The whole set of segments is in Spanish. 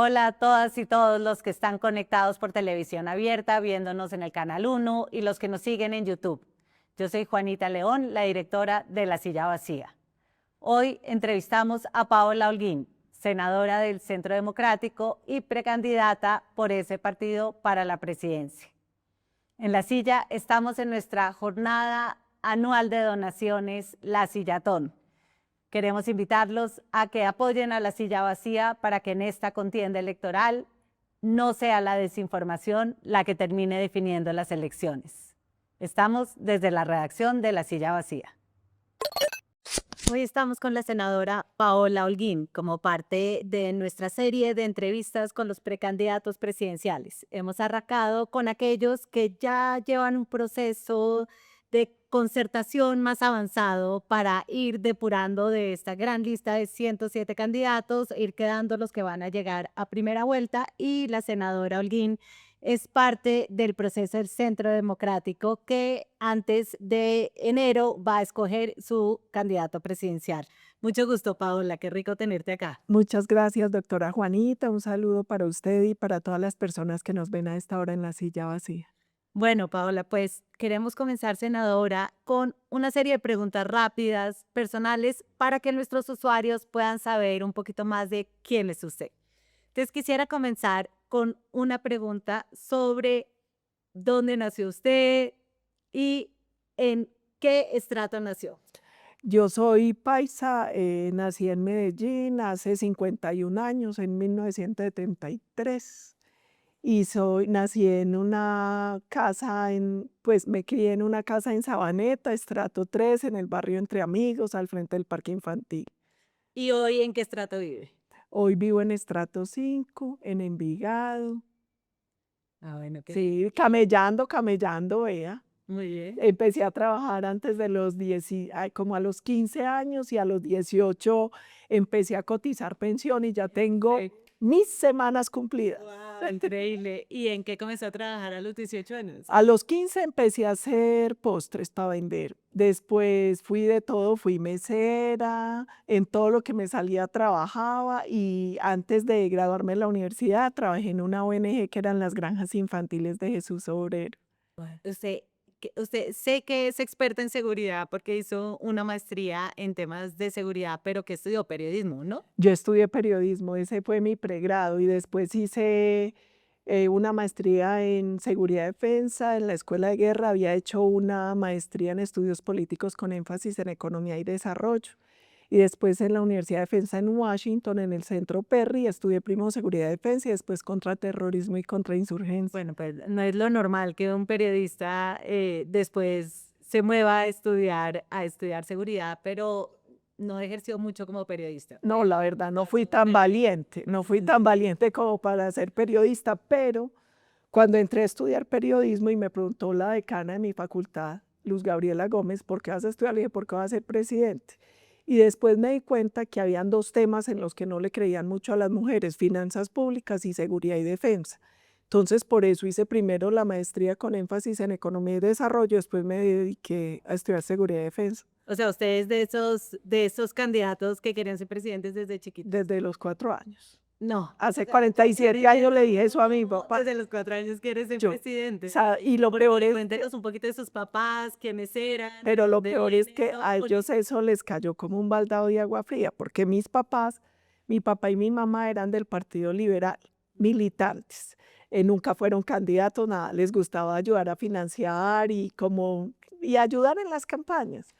Hola a todas y todos los que están conectados por televisión abierta, viéndonos en el Canal 1 y los que nos siguen en YouTube. Yo soy Juanita León, la directora de La Silla Vacía. Hoy entrevistamos a Paola Holguín, senadora del Centro Democrático y precandidata por ese partido para la presidencia. En La Silla estamos en nuestra jornada anual de donaciones La Sillatón. Queremos invitarlos a que apoyen a La Silla Vacía para que en esta contienda electoral no sea la desinformación la que termine definiendo las elecciones. Estamos desde la redacción de La Silla Vacía. Hoy estamos con la senadora Paola Holguín como parte de nuestra serie de entrevistas con los precandidatos presidenciales. Hemos arrancado con aquellos que ya llevan un proceso de concertación más avanzado para ir depurando de esta gran lista de 107 candidatos, ir quedando los que van a llegar a primera vuelta, y la senadora Holguín es parte del proceso del Centro Democrático que antes de enero va a escoger su candidato presidencial. Mucho gusto, Paola, qué rico tenerte acá. Muchas gracias, doctora Juanita. Un saludo para usted y para todas las personas que nos ven a esta hora en La Silla Vacía. Bueno, Paola, pues queremos comenzar, senadora, con una serie de preguntas rápidas, personales, para que nuestros usuarios puedan saber un poquito más de quién es usted. Entonces, quisiera comenzar con una pregunta sobre dónde nació usted y en qué estrato nació. Yo soy paisa, nací en Medellín hace 51 años, en 1973, y nací en una casa, pues me crié en una casa en Sabaneta, estrato 3, en el barrio Entre Amigos, al frente del parque infantil. ¿Y hoy en qué estrato vive? Hoy vivo en estrato 5, en Envigado. Ah, bueno, Sí, camellando, vea. muy bien. Empecé a trabajar antes de los 10, como a los 15 años, y a los 18 empecé a cotizar pensión y ya tengo mis semanas cumplidas. Wow, increíble. ¿Y en qué comenzó a trabajar a los 18 años? A los 15 empecé a hacer postres para vender. Después fui de todo, fui mesera, en todo lo que me salía trabajaba, y antes de graduarme en la universidad trabajé en una ONG que eran las Granjas Infantiles de Jesús Obrero. Bueno, usted sé que es experta en seguridad porque hizo una maestría en temas de seguridad, pero que estudió periodismo, ¿no? Yo estudié periodismo, ese fue mi pregrado, y después hice una maestría en seguridad y defensa en la Escuela de Guerra. Había hecho una maestría en estudios políticos con énfasis en economía y desarrollo. Y después en la Universidad de Defensa en Washington, en el Centro Perry, estudié primero seguridad y defensa y después contraterrorismo y contrainsurgencia. Bueno, pues no es lo normal que un periodista después se mueva a estudiar seguridad, pero no ejerció mucho como periodista. No, la verdad, no fui tan valiente, no fui tan valiente como para ser periodista, pero cuando entré a estudiar periodismo y me preguntó la decana de mi facultad, Luz Gabriela Gómez, ¿por qué vas a estudiar? Le dije, ¿por qué vas a ser presidente? Y después me di cuenta que habían dos temas en los que no le creían mucho a las mujeres: finanzas públicas y seguridad y defensa. Entonces, por eso hice primero la maestría con énfasis en economía y desarrollo, después me dediqué a estudiar seguridad y defensa. O sea, usted es de esos candidatos que querían ser presidentes desde chiquitos. Desde los 4 años. No. Hace 47 años le dije eso a mi papá. Desde los 4 años quieres ser Yo, presidente. y lo peor es, Cuéntenos un poquito de sus papás, quiénes eran, pero lo dónde peor es vienen, que todo a un ellos eso les cayó como un baldado de agua fría, porque mis papás, mi papá y mi mamá eran del Partido Liberal, militantes. Nunca fueron candidatos, nada, les gustaba ayudar a financiar y ayudar en las campañas.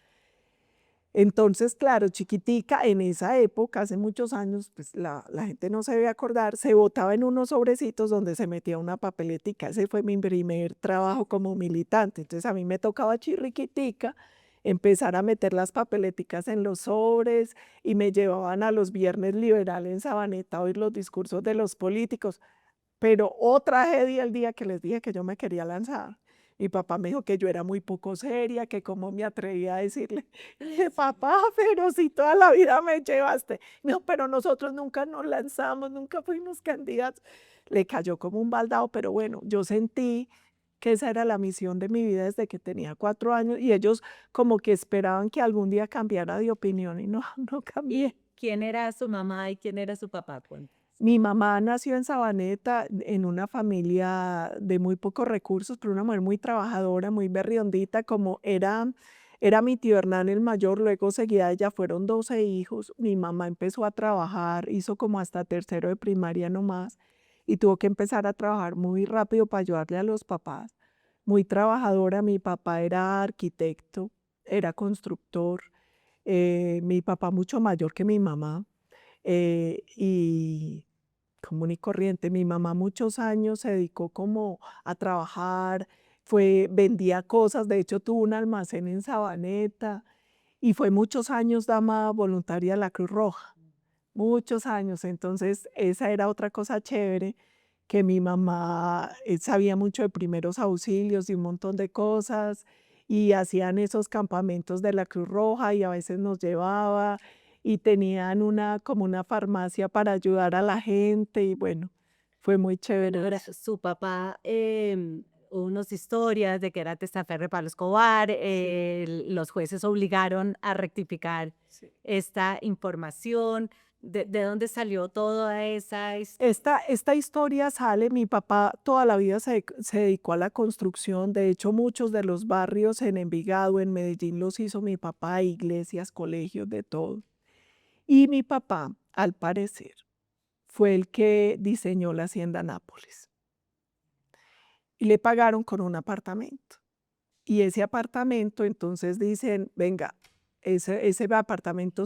Entonces, claro, chiquitica, en esa época, hace muchos años, pues la gente no se debe acordar, se votaba en unos sobrecitos donde se metía una papeletica. Ese fue mi primer trabajo como militante. Entonces a mí me tocaba chirriquitica empezar a meter las papeleticas en los sobres, y me llevaban a los viernes liberales en Sabaneta a oír los discursos de los políticos. Pero tragedia el día que les dije que yo me quería lanzar. Mi papá me dijo que yo era muy poco seria, que cómo me atrevía a decirle. Le dije, papá, pero si toda la vida me llevaste. No, pero nosotros nunca nos lanzamos, nunca fuimos candidatos. Le cayó como un baldado, pero bueno, yo sentí que esa era la misión de mi vida desde que tenía 4 años, y ellos como que esperaban que algún día cambiara de opinión, y no, no cambié. ¿Quién era su mamá y quién era su papá? Cuéntenos. Mi mamá nació en Sabaneta, en una familia de muy pocos recursos, pero una mujer muy trabajadora, muy berriondita, como era mi tío Hernán el mayor, luego seguía ella, fueron 12 hijos. Mi mamá empezó a trabajar, hizo como hasta tercero de primaria nomás, y tuvo que empezar a trabajar muy rápido para ayudarle a los papás. Muy trabajadora, mi papá era arquitecto, era constructor, mi papá mucho mayor que mi mamá, y común y corriente. Mi mamá muchos años se dedicó como a trabajar, vendía cosas, de hecho tuvo un almacén en Sabaneta y fue muchos años dama voluntaria de la Cruz Roja, muchos años. Entonces esa era otra cosa chévere, que mi mamá sabía mucho de primeros auxilios y un montón de cosas, y hacían esos campamentos de la Cruz Roja y a veces nos llevaba, y tenían como una farmacia para ayudar a la gente, y bueno, fue muy chévere. Ahora, su papá, unas historias de que era testaferro de Pablo Escobar, los jueces obligaron a rectificar Sí. esta información. ¿De dónde salió toda esa Esta historia sale, mi papá toda la vida se dedicó a la construcción, de hecho muchos de los barrios en Envigado, en Medellín, los hizo mi papá, iglesias, colegios, de todo. Y mi papá, al parecer, fue el que diseñó la Hacienda Nápoles y le pagaron con un apartamento. Y ese apartamento, entonces dicen, venga, ese apartamento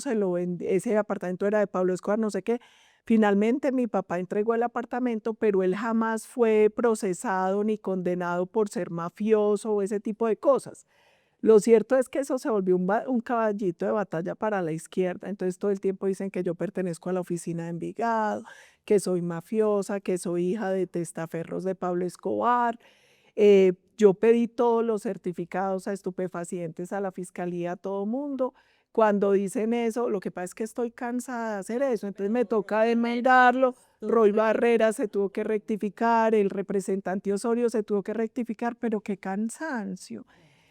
ese apartamento era de Pablo Escobar, no sé qué. Finalmente mi papá entregó el apartamento, pero él jamás fue procesado ni condenado por ser mafioso o ese tipo de cosas. Lo cierto es que eso se volvió un caballito de batalla para la izquierda. Entonces todo el tiempo dicen que yo pertenezco a la oficina de Envigado, que soy mafiosa, que soy hija de testaferros de Pablo Escobar. Yo pedí todos los certificados a estupefacientes a la fiscalía, a todo mundo. Cuando dicen eso, lo que pasa es que estoy cansada de hacer eso, entonces me toca demandarlo. Roy Barrera se tuvo que rectificar, el representante Osorio se tuvo que rectificar, pero qué cansancio.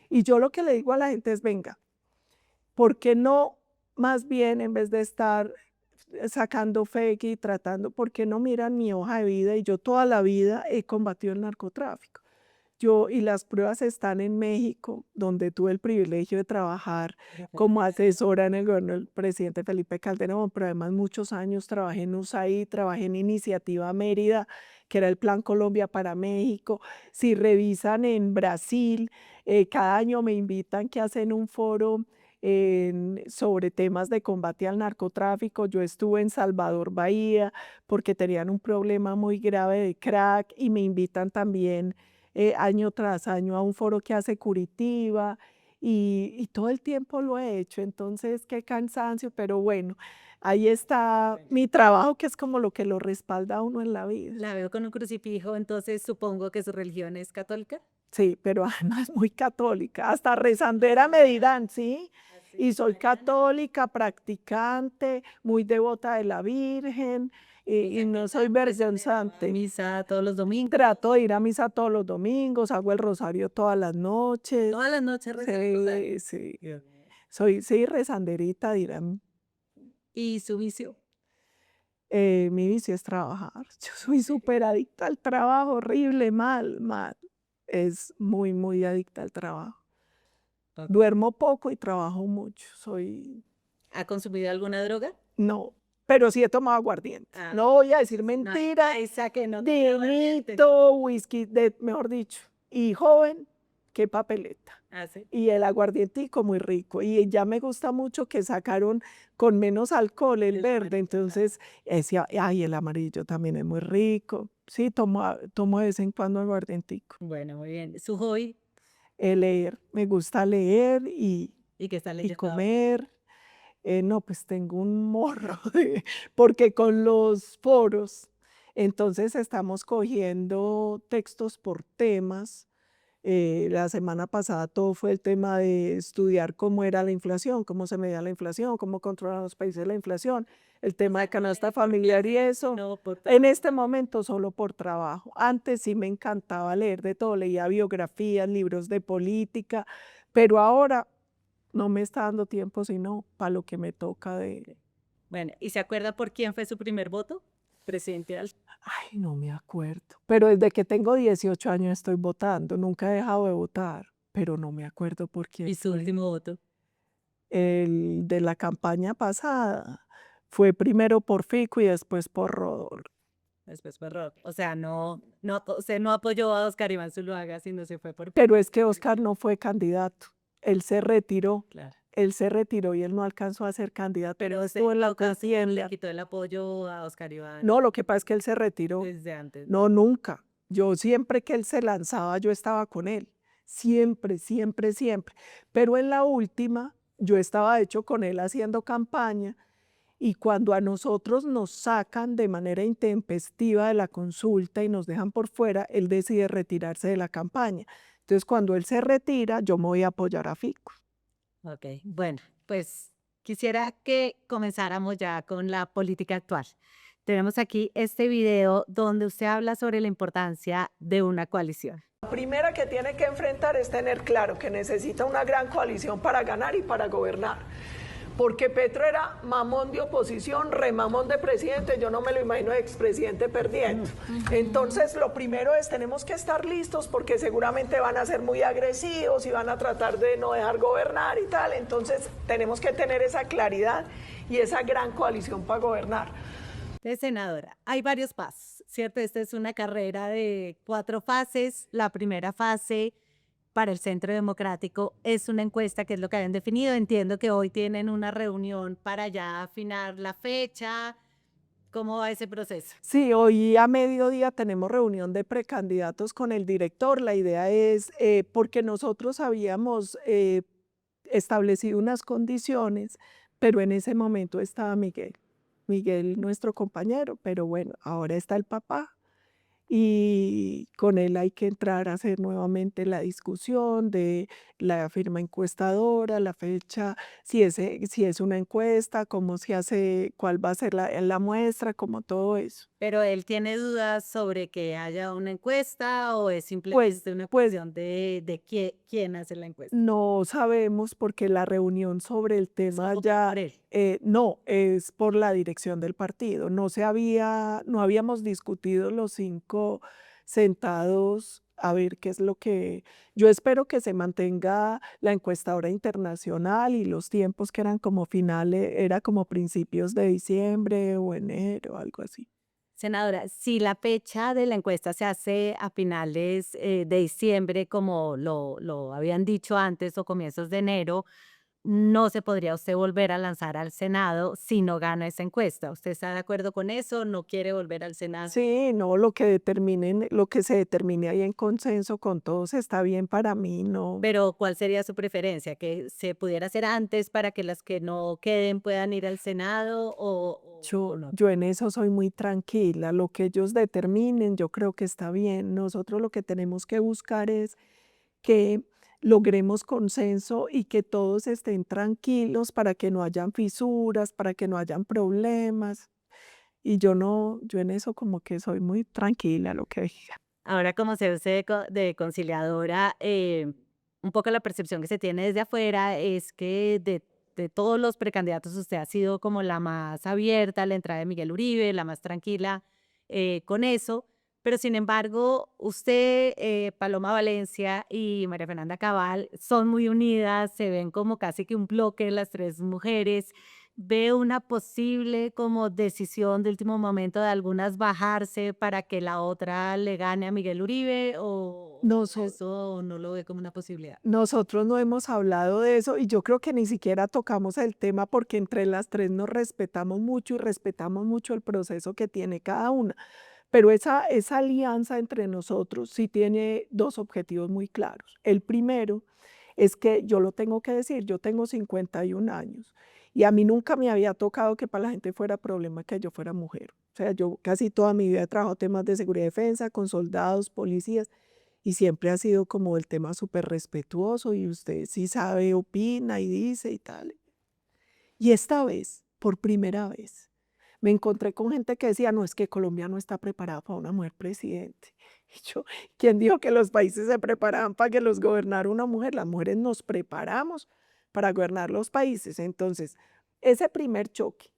Y yo lo que le digo a la gente es, venga, ¿por qué no más bien en vez de estar sacando fake y tratando, por qué no miran mi hoja de vida? Y yo toda la vida he combatido el narcotráfico. Y las pruebas están en México, donde tuve el privilegio de trabajar como asesora en el gobierno del presidente Felipe Calderón, pero además muchos años trabajé en USAID, trabajé en Iniciativa Mérida, que era el Plan Colombia para México. Si revisan en Brasil, cada año me invitan que hacen un foro sobre temas de combate al narcotráfico. Yo estuve en Salvador Bahía porque tenían un problema muy grave de crack, y me invitan también año tras año a un foro que hace Curitiba, y todo el tiempo lo he hecho. Entonces qué cansancio, pero bueno, ahí está mi trabajo, que es como lo que lo respalda a uno en la vida. La veo con un crucifijo, entonces supongo que su religión es católica. Sí, pero además muy católica, hasta rezandera me dirán, ¿sí? Y soy católica, practicante, muy devota de la Virgen, y no soy vergonzante. Misa todos los domingos. Trato de ir a misa todos los domingos, hago el rosario todas las noches. Todas las noches reza el rosario. Sí, sí. Dios mío. Sí, rezanderita, dirán. ¿Y su vicio? Mi vicio es trabajar. Yo soy súper adicta al trabajo, horrible, mal, mal. Es muy, muy adicta al trabajo. Ok. Duermo poco y trabajo mucho. ¿Ha consumido alguna droga? No, pero sí he tomado aguardiente. Ah, No voy a decir no, mentira. esa que no. Tinto, whisky, mejor dicho. Y joven, qué papeleta. Ah, sí. Y el aguardientico muy rico. Y ya me gusta mucho que sacaron con menos alcohol el verde. Entonces, ay, el amarillo también es muy rico. Sí, tomo de vez en cuando aguardientico. Bueno, muy bien. ¿Su hobby? Leer, me gusta leer ¿Y qué está y leyendo ahora? comer. No, pues tengo un morro, porque con los foros, entonces estamos cogiendo textos por temas. La semana pasada todo fue el tema de estudiar cómo era la inflación, cómo se medía la inflación, cómo controlan los países la inflación, el tema de canasta familiar y eso. No, En este momento solo por trabajo. Antes sí me encantaba leer de todo, leía biografías, libros de política, pero ahora no me está dando tiempo sino para lo que me toca de... Bueno, ¿y se acuerda por quién fue su primer voto? presidencial? Ay, no me acuerdo. Pero desde que tengo 18 años estoy votando. Nunca he dejado de votar, pero no me acuerdo por quién ¿Y su fue. último voto? El de la campaña pasada fue primero por Fico y después por Rodolfo. Después fue Rod. O sea, usted no apoyó a Oscar Iván Zuluaga, sino se fue por... Pero es que Oscar no fue candidato. Él se retiró. Claro. Él se retiró y él no alcanzó a ser candidato. Pero Él usted estuvo en la le contienda. quitó el apoyo a Oscar Iván No, lo que pasa es que él se retiró. desde antes. No, nunca. Yo siempre que él se lanzaba, yo estaba con él. Siempre, siempre, siempre. Pero en la última, yo estaba de hecho con él haciendo campaña y cuando a nosotros nos sacan de manera intempestiva de la consulta y nos dejan por fuera, él decide retirarse de la campaña. Entonces, cuando él se retira, yo me voy a apoyar a Fico. Ok, bueno, pues quisiera que comenzáramos ya con la política actual. Tenemos aquí este video donde usted habla sobre la importancia de una coalición. La primera que tiene que enfrentar es tener claro que necesita una gran coalición para ganar y para gobernar. Porque Petro era mamón de oposición, remamón de presidente, yo no me lo imagino de expresidente perdiendo. Entonces, lo primero es, tenemos que estar listos porque seguramente van a ser muy agresivos y van a tratar de no dejar gobernar y tal. Entonces, tenemos que tener esa claridad y esa gran coalición para gobernar. De senadora, hay varios pasos, ¿cierto? Esta es una carrera de 4 fases. La primera fase para el Centro Democrático es una encuesta, que es lo que habían definido. Entiendo que hoy tienen una reunión para ya afinar la fecha. ¿Cómo va ese proceso? Sí, hoy a mediodía tenemos reunión de precandidatos con el director. La idea es, porque nosotros habíamos establecido unas condiciones, pero en ese momento estaba Miguel, nuestro compañero, pero bueno, ahora está el papá y con él hay que entrar a hacer nuevamente la discusión de la firma encuestadora, la fecha, si es una encuesta, cómo se hace, cuál va a ser la muestra, como todo eso. ¿Pero él tiene dudas sobre que haya una encuesta o es Pues, simplemente una pues cuestión de quién hace la encuesta? no sabemos porque la reunión sobre el tema Como ya, por él. no, es por la dirección del partido. No habíamos discutido los 5 sentados a ver qué es lo que... Yo espero que se mantenga la encuestadora internacional y los tiempos que eran como finales, era como principios de diciembre o enero, algo así. Senadora, si la fecha de la encuesta se hace a finales de diciembre, como lo habían dicho antes, o comienzos de enero, no se podría usted volver a lanzar al Senado si no gana esa encuesta. ¿Usted está de acuerdo con eso? ¿No quiere volver al Senado? Sí, no, lo que se determine ahí en consenso con todos está bien para mí, no. Pero ¿cuál sería su preferencia? ¿Que se pudiera hacer antes para que las que no queden puedan ir al Senado o no? Yo en eso soy muy tranquila, lo que ellos determinen, yo creo que está bien. Nosotros lo que tenemos que buscar es que logremos consenso y que todos estén tranquilos para que no hayan fisuras, para que no hayan problemas. Y yo no, yo en eso como que soy muy tranquila, lo que diga. Ahora, como se usted de conciliadora, un poco la percepción que se tiene desde afuera es que de todos los precandidatos usted ha sido como la más abierta a la entrada de Miguel Uribe, la más tranquila con eso, pero sin embargo, usted, Paloma Valencia y María Fernanda Cabal son muy unidas, se ven como casi que un bloque las 3 mujeres. ¿Ve una posible como decisión de último momento de algunas bajarse para que la otra le gane a Miguel Uribe o Noso- eso no lo ve como una posibilidad? Nosotros no hemos hablado de eso y yo creo que ni siquiera tocamos el tema porque entre las 3 nos respetamos mucho y respetamos mucho el proceso que tiene cada una. Pero esa alianza entre nosotros sí tiene 2 objetivos muy claros. El primero es que yo lo tengo que decir, yo tengo 51 años y a mí nunca me había tocado que para la gente fuera problema que yo fuera mujer. O sea, yo casi toda mi vida he trabajado temas de seguridad y defensa con soldados, policías y siempre ha sido como el tema súper respetuoso y usted sí sabe, opina y dice y tal. Y esta vez, por primera vez, me encontré con gente que decía, no, es que Colombia no está preparada para una mujer presidente. Y yo, ¿quién dijo que los países se preparaban para que los gobernara una mujer? Las mujeres nos preparamos para gobernar los países. Entonces, ese primer choque.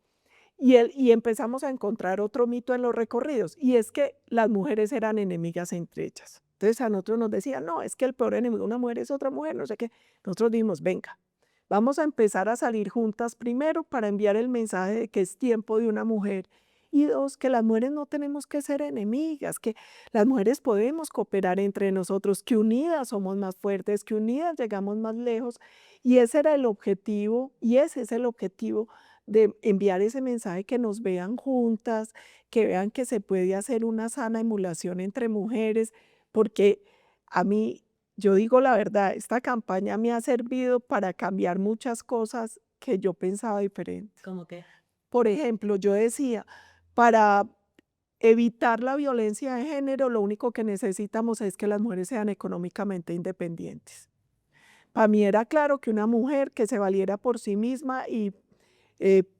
Y empezamos a encontrar otro mito en los recorridos, y es que las mujeres eran enemigas entre ellas. Entonces a nosotros nos decían, no, es que el peor enemigo de una mujer es otra mujer, no sé qué. Nosotros dijimos, venga, vamos a empezar a salir juntas primero para enviar el mensaje de que es tiempo de una mujer. Y dos, que las mujeres no tenemos que ser enemigas, que las mujeres podemos cooperar entre nosotros, que unidas somos más fuertes, que unidas llegamos más lejos. Y ese era el objetivo, y ese es el objetivo de enviar ese mensaje, que nos vean juntas, que vean que se puede hacer una sana emulación entre mujeres, porque a mí, yo digo la verdad, esta campaña me ha servido para cambiar muchas cosas que yo pensaba diferente. ¿Cómo que? Por ejemplo, yo decía, para evitar la violencia de género, lo único que necesitamos es que las mujeres sean económicamente independientes. Para mí era claro que una mujer que se valiera por sí misma y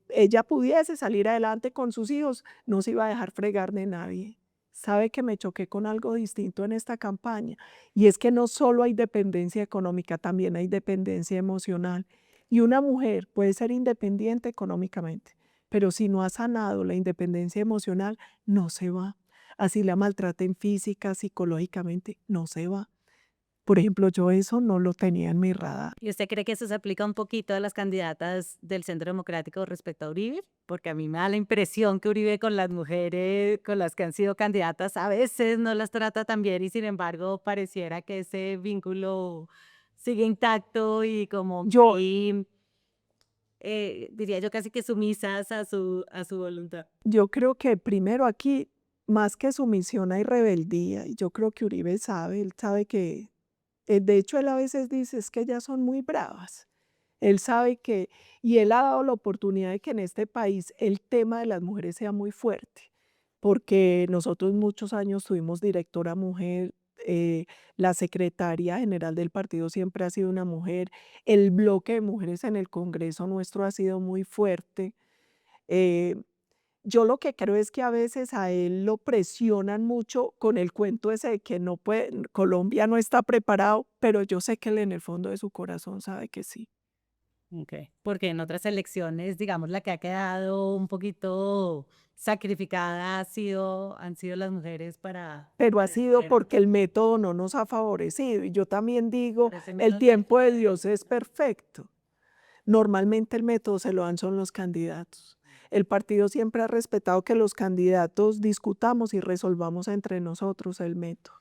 ella pudiese salir adelante con sus hijos, no se iba a dejar fregar de nadie. Sabe que me choqué con algo distinto en esta campaña, y es que no solo hay dependencia económica, también hay dependencia emocional. Y una mujer puede ser independiente económicamente, pero si no ha sanado la independencia emocional, no se va. Así la maltraten física, psicológicamente, no se va. Por ejemplo, yo eso no lo tenía en mi radar. ¿Y usted cree que eso se aplica un poquito a las candidatas del Centro Democrático respecto a Uribe? Porque a mí me da la impresión que Uribe con las mujeres con las que han sido candidatas a veces no las trata tan bien, y sin embargo pareciera que ese vínculo sigue intacto y como Yo, muy, diría yo, casi que sumisas a su voluntad. Yo creo que primero aquí, más que sumisión, hay rebeldía. Y yo creo que Uribe sabe, él sabe que, de hecho, él a veces dice, es que ellas son muy bravas. Él sabe que, y él ha dado la oportunidad de que en este país el tema de las mujeres sea muy fuerte, porque nosotros muchos años tuvimos directora mujer, la secretaria general del partido siempre ha sido una mujer, el bloque de mujeres en el Congreso nuestro ha sido muy fuerte. eh, yo lo que creo es que a veces a él lo presionan mucho con el cuento ese de que no puede, Colombia no está preparado, pero yo sé que él en el fondo de su corazón sabe que sí. Okay. Porque en otras elecciones, digamos, la que ha quedado un poquito sacrificada han sido las mujeres Pero ha para ese sido tema, porque el método no nos ha favorecido. Y yo también digo, para ese el método tiempo de Dios es perfecto. Normalmente el método se lo dan son los candidatos. El partido siempre ha respetado que los candidatos discutamos y resolvamos entre nosotros el método.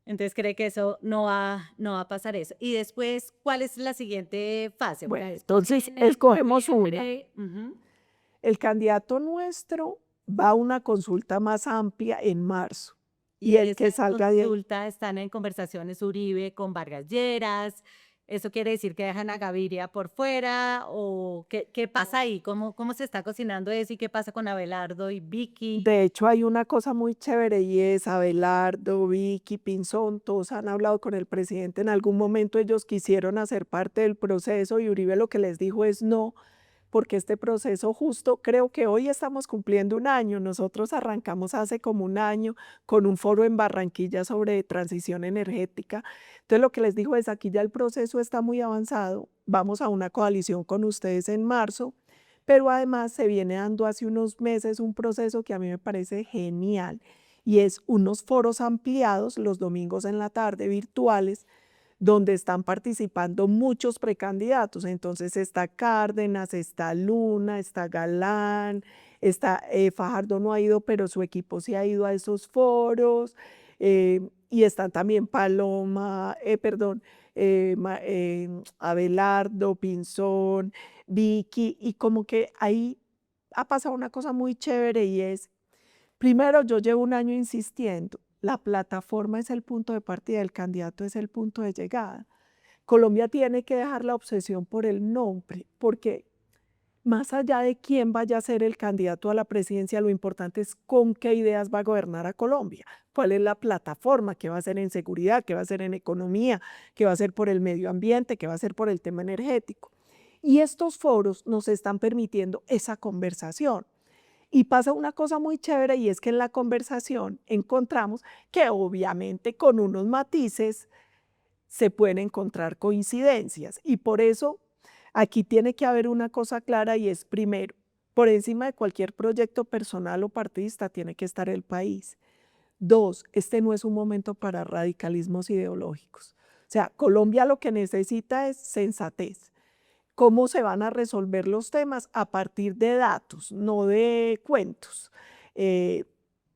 Entonces cree que eso no va a pasar eso. Y después, ¿cuál es la siguiente fase? Bueno, Después entonces viene escogemos una. noviembre, ujú. El candidato nuestro va a una consulta más amplia en marzo, Y y en el que esa salga de ahí, consulta están en conversaciones Uribe con Vargas Lleras. ¿Eso quiere decir que dejan a Gaviria por fuera? ¿O qué pasa ahí? ¿Cómo se está cocinando eso? ¿Y qué pasa con Abelardo y Vicky? de hecho hay una cosa muy chévere, y es Abelardo, Vicky, Pinzón, todos han hablado con el presidente. En algún momento ellos quisieron hacer parte del proceso y Uribe lo que les dijo es no, porque este proceso justo, creo que hoy estamos cumpliendo un año. Nosotros arrancamos hace como un año con un foro en Barranquilla sobre transición energética. Entonces lo que les dijo es, aquí ya el proceso está muy avanzado, vamos a una coalición con ustedes en marzo, pero además se viene dando hace unos meses un proceso que a mí me parece genial, y es unos foros ampliados los domingos en la tarde, virtuales, donde están participando muchos precandidatos. Entonces está Cárdenas, está Luna, está Galán, está Fajardo no ha ido, pero su equipo sí ha ido a esos foros, y están también Paloma, perdón, Abelardo, Pinzón, Vicky, y como que ahí ha pasado una cosa muy chévere, y es, primero, yo llevo un año insistiendo, la plataforma es el punto de partida, el candidato es el punto de llegada. Colombia tiene que dejar la obsesión por el nombre, porque más allá de quién vaya a ser el candidato a la presidencia, lo importante es con qué ideas va a gobernar a Colombia, cuál es la plataforma, qué va a hacer en seguridad, qué va a hacer en economía, qué va a hacer por el medio ambiente, qué va a hacer por el tema energético. Y estos foros nos están permitiendo esa conversación. Y pasa una cosa muy chévere, y es que en la conversación encontramos que obviamente con unos matices se pueden encontrar coincidencias, y por eso Aquí tiene que haber una cosa clara y es, primero, por encima de cualquier proyecto personal o partidista tiene que estar el país. Dos, este no es un momento para radicalismos ideológicos. O sea, Colombia lo que necesita es sensatez. ¿Cómo se van a resolver los temas? A partir de datos, no de cuentos. Eh,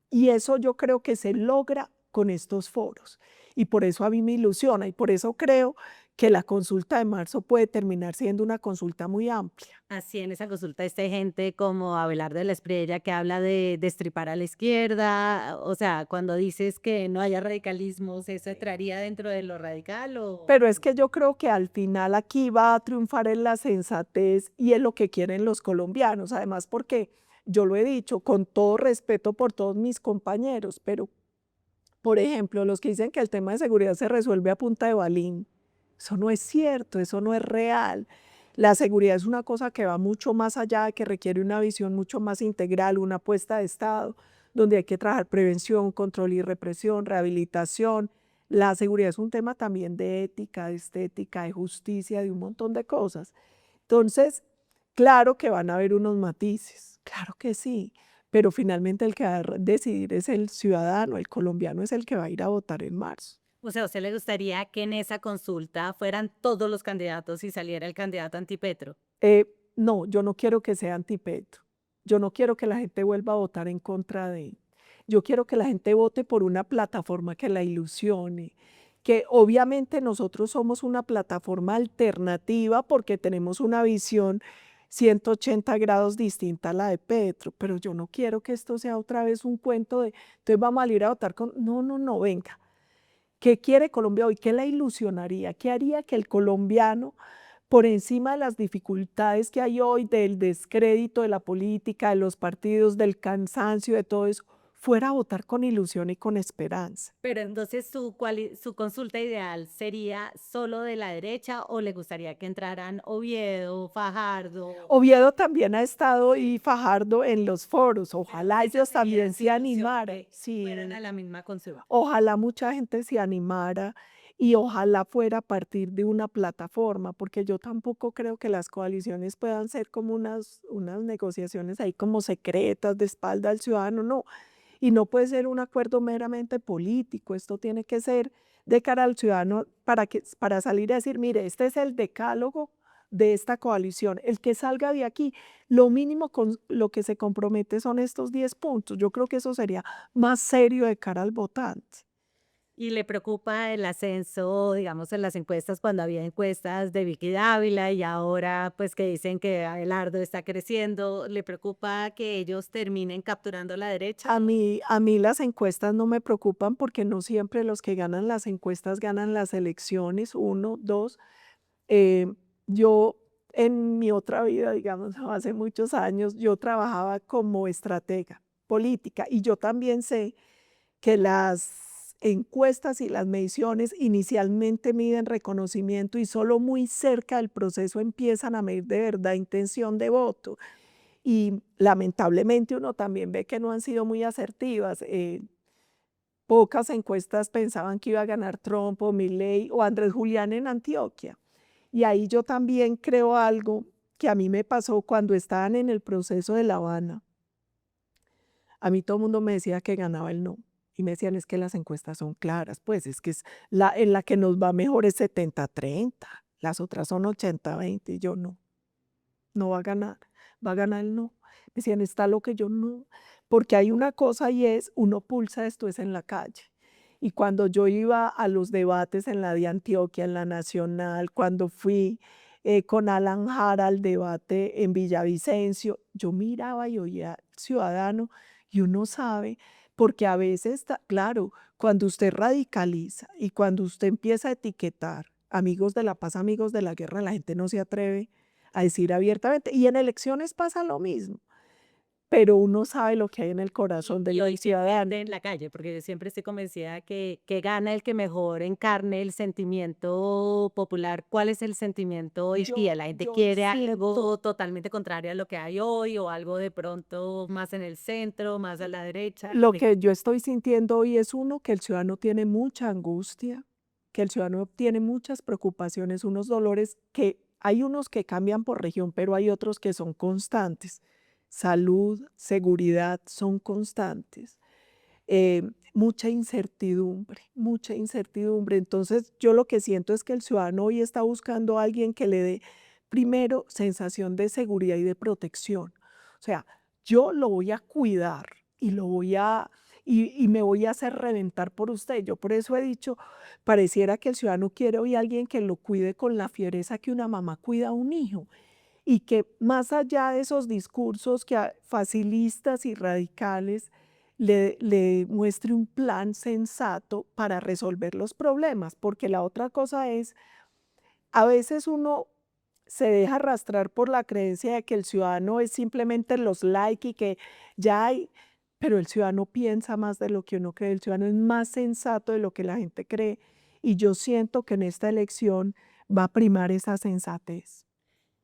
y eso yo creo que se logra con estos foros. Y por eso a mí me ilusiona y por eso creo que la consulta de marzo puede terminar siendo una consulta muy amplia. Así en esa consulta está gente como Abelardo de la Espriella que habla de destripar a la izquierda, o sea, cuando dices que no haya radicalismos, ¿eso entraría dentro de lo radical o? Pero es que yo creo que al final aquí va a triunfar en la sensatez y en lo que quieren los colombianos, además porque yo lo he dicho con todo respeto por todos mis compañeros, pero por ejemplo, los que dicen que el tema de seguridad se resuelve a punta de balín, eso no es cierto, eso no es real. La seguridad es una cosa que va mucho más allá, que requiere una visión mucho más integral, una apuesta de Estado, donde hay que trabajar prevención, control y represión, rehabilitación. La seguridad es un tema también de ética, de estética, de justicia, de un montón de cosas. Entonces, claro que van a haber unos matices, claro que sí, pero finalmente el que va a decidir es el ciudadano, el colombiano es el que va a ir a votar en marzo. O sea, ¿a usted le gustaría que en esa consulta fueran todos los candidatos y saliera el candidato antipetro? No, yo no quiero que sea antipetro, yo no quiero que la gente vuelva a votar en contra de él. Yo quiero que la gente vote por una plataforma que la ilusione, que obviamente nosotros somos una plataforma alternativa porque tenemos una visión 180 grados distinta a la de Petro, pero yo no quiero que esto sea otra vez un cuento de, entonces vamos a ir a votar con, no, no, no, venga. ¿Qué quiere Colombia hoy? ¿Qué la ilusionaría? ¿Qué haría que el colombiano, por encima de las dificultades que hay hoy, del descrédito de la política, de los partidos, del cansancio, de todo eso, fuera a votar con ilusión y con esperanza? Pero entonces su consulta ideal sería solo de la derecha o le gustaría que entraran Oviedo, Fajardo, Oviedo también ha estado y Fajardo en los foros. pero Ojalá esa ellos sería también su se ilusión, animaran. que Sí, fueran a la misma consulta. ojalá mucha gente se animara y ojalá fuera a partir de una plataforma, porque yo tampoco creo que las coaliciones puedan ser como unas negociaciones ahí como secretas de espalda al ciudadano, no. Y no puede ser un acuerdo meramente político, esto tiene que ser de cara al ciudadano para salir a decir, mire, este es el decálogo de esta coalición. El que salga de aquí, lo mínimo con lo que se compromete son estos 10 puntos. Yo creo que eso sería más serio de cara al votante. ¿Y le preocupa el ascenso, digamos, en las encuestas, cuando había encuestas de Vicky Dávila y ahora pues que dicen que Abelardo está creciendo? ¿Le preocupa que ellos terminen capturando la derecha? A mí las encuestas no me preocupan porque no siempre los que ganan las encuestas ganan las elecciones, uno, dos. Eh, yo en mi otra vida, digamos, hace muchos años, yo trabajaba como estratega política y yo también sé que las encuestas y las mediciones inicialmente miden reconocimiento y solo muy cerca del proceso empiezan a medir de verdad intención de voto. Y lamentablemente uno también ve que no han sido muy asertivas. Pocas encuestas pensaban que iba a ganar Trump o Milei o Andrés Julián en Antioquia. Y ahí yo también creo algo que a mí me pasó cuando estaban en el proceso de La Habana. A mí todo el mundo me decía que ganaba el no. Y me decían, es que las encuestas son claras, pues es que en la que nos va mejor es 70-30, las otras son 80-20, y yo no, no va a ganar el no. Me decían, está lo que yo no, porque hay una cosa y es, uno pulsa esto es en la calle. Y cuando yo iba a los debates en la de Antioquia, en la Nacional, cuando fui con Alan Jara al debate en Villavicencio, yo miraba y oía al ciudadano y uno sabe, porque a veces, claro, cuando usted radicaliza y cuando usted empieza a etiquetar amigos de la paz, amigos de la guerra, la gente no se atreve a decir abiertamente. Y en elecciones pasa lo mismo, pero uno sabe lo que hay en el corazón Y del hoy que ciudadano. pierde en la calle, porque yo siempre estoy convencida que gana el que mejor encarne el sentimiento popular. ¿Cuál es el sentimiento hoy día? ¿La gente Yo quiere siento, algo totalmente contrario a lo que hay hoy o algo de pronto más en el centro, más a la derecha? lo que yo estoy sintiendo hoy es uno, que el ciudadano tiene mucha angustia, que el ciudadano tiene muchas preocupaciones, unos dolores que Hay unos que cambian por región, pero hay otros que son constantes. Salud, seguridad son constantes. Eh, mucha incertidumbre, mucha incertidumbre. Entonces, yo lo que siento es que el ciudadano hoy está buscando a alguien que le dé, primero, sensación de seguridad y de protección. O sea, yo lo voy a cuidar y lo voy a, y me voy a hacer reventar por usted. Yo por eso he dicho, pareciera que el ciudadano quiere hoy a alguien que lo cuide con la fiereza que una mamá cuida a un hijo y que más allá de esos discursos facilistas y radicales, le muestre un plan sensato para resolver los problemas, porque la otra cosa es, a veces uno se deja arrastrar por la creencia de que el ciudadano es simplemente los likes y que ya hay, pero el ciudadano piensa más de lo que uno cree, el ciudadano es más sensato de lo que la gente cree, y yo siento que en esta elección va a primar esa sensatez.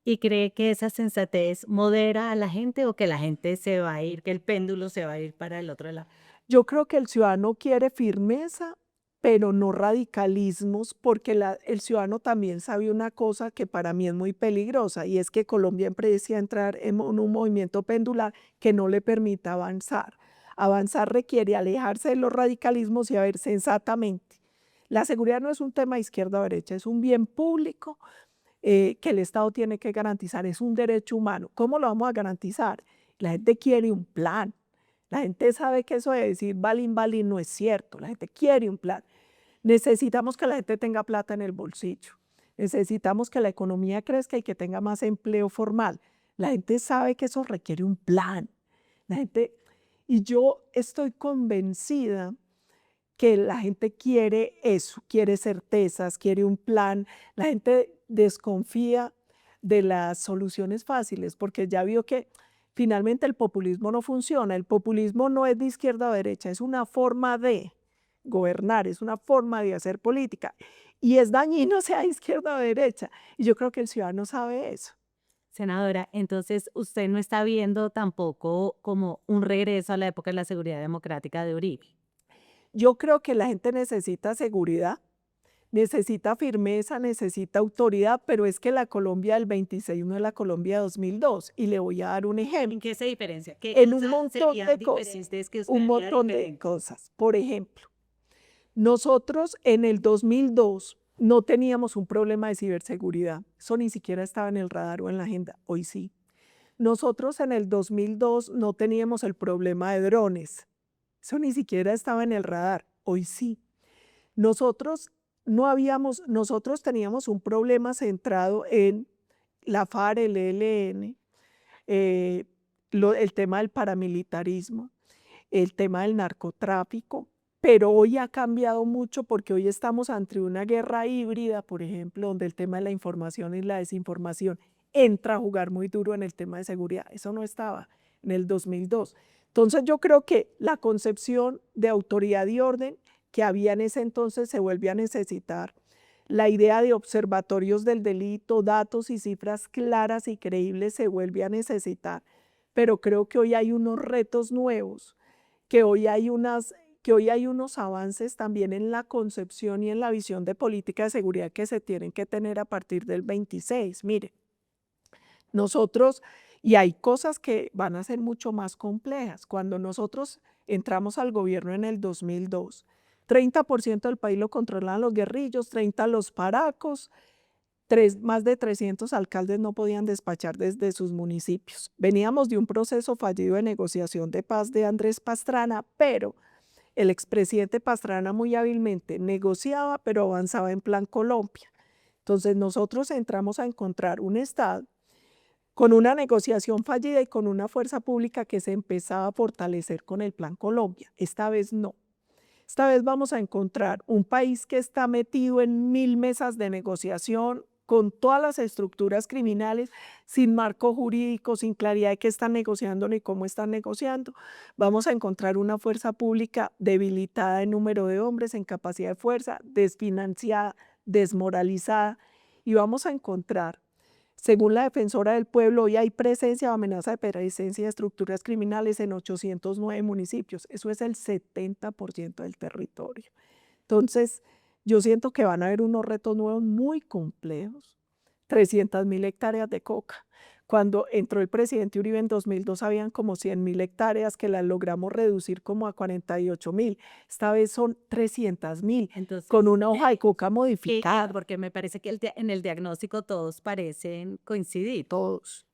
¿Y cree que esa sensatez modera a la gente o que la gente se va a ir, que el péndulo se va a ir para el otro lado? Yo creo que el ciudadano quiere firmeza, pero no radicalismos, porque el ciudadano también sabe una cosa que para mí es muy peligrosa, y es que Colombia empieza a entrar en un movimiento pendular que no le permita avanzar. Avanzar requiere alejarse de los radicalismos y a ver sensatamente. La seguridad no es un tema de izquierda o derecha, es un bien público que el Estado tiene que garantizar, es un derecho humano. ¿Cómo lo vamos a garantizar? La gente quiere un plan. La gente sabe que eso de decir balín, balín no es cierto. La gente quiere un plan. Necesitamos que la gente tenga plata en el bolsillo. Necesitamos que la economía crezca y que tenga más empleo formal. La gente sabe que eso requiere un plan. La gente, y yo estoy convencida que la gente quiere eso, quiere certezas, quiere un plan. La gente desconfía de las soluciones fáciles porque ya vio que finalmente el populismo no funciona. El populismo no es de izquierda o derecha, es una forma de gobernar, es una forma de hacer política y es dañino sea izquierda o derecha. Y yo creo que el ciudadano sabe eso. Senadora, entonces usted no está viendo tampoco como un regreso a la época de la seguridad democrática de Uribe. Yo creo que la gente necesita seguridad, necesita firmeza, necesita autoridad, pero es que la Colombia del 26 no es la Colombia de 2002. Y le voy a dar un ¿En ejemplo. qué se diferencia? ¿Qué En un cosas montón serían de cosas, diferentes que usted un haría montón de diferente? cosas. Por ejemplo, nosotros en el 2002 no teníamos un problema de ciberseguridad. Eso ni siquiera estaba en el radar o en la agenda. Hoy sí. Nosotros en el 2002 no teníamos el problema de drones. Eso ni siquiera estaba en el radar. Hoy sí. Nosotros nosotros teníamos un problema centrado en la FARC, el ELN, eh, el tema del paramilitarismo, el tema del narcotráfico, pero hoy ha cambiado mucho porque hoy estamos ante una guerra híbrida, por ejemplo, donde el tema de la información y la desinformación entra a jugar muy duro en el tema de seguridad. Eso no estaba en el 2002. Entonces yo creo que la concepción de autoridad y orden que había en ese entonces se vuelve a necesitar. La idea de observatorios del delito, datos y cifras claras y creíbles se vuelve a necesitar, pero creo que hoy hay unos retos nuevos, que hoy hay unos avances también en la concepción y en la visión de política de seguridad que se tienen que tener a partir del 26. Mire, nosotros, y hay cosas que van a ser mucho más complejas. Cuando nosotros entramos al gobierno en el 2002, 30% del país lo controlaban los guerrillos, 30% los paracos, más de 300 alcaldes no podían despachar desde sus municipios. Veníamos de un proceso fallido de negociación de paz de Andrés Pastrana, pero el expresidente Pastrana muy hábilmente negociaba, pero avanzaba en Plan Colombia. Entonces nosotros entramos a encontrar un Estado con una negociación fallida y con una fuerza pública que se empezaba a fortalecer con el Plan Colombia. Esta vez no. Esta vez vamos a encontrar un país que está metido en 1000 mesas de negociación, con todas las estructuras criminales, sin marco jurídico, sin claridad de qué están negociando ni cómo están negociando. Vamos a encontrar una fuerza pública debilitada en número de hombres, en capacidad de fuerza, desfinanciada, desmoralizada, y vamos a encontrar, según la Defensora del Pueblo, hoy hay presencia o amenaza de presencia de estructuras criminales en 809 municipios. Eso es el 70% del territorio. Entonces, yo siento que van a haber unos retos nuevos muy complejos. 300.000 hectáreas de coca. Cuando entró el presidente Uribe en 2002 habían como 100.000 hectáreas que las logramos reducir como a 48.000. Esta vez son 300.000 Entonces, con una hoja de coca que- modificada. porque me parece que en el diagnóstico todos parecen coincidir. Todos.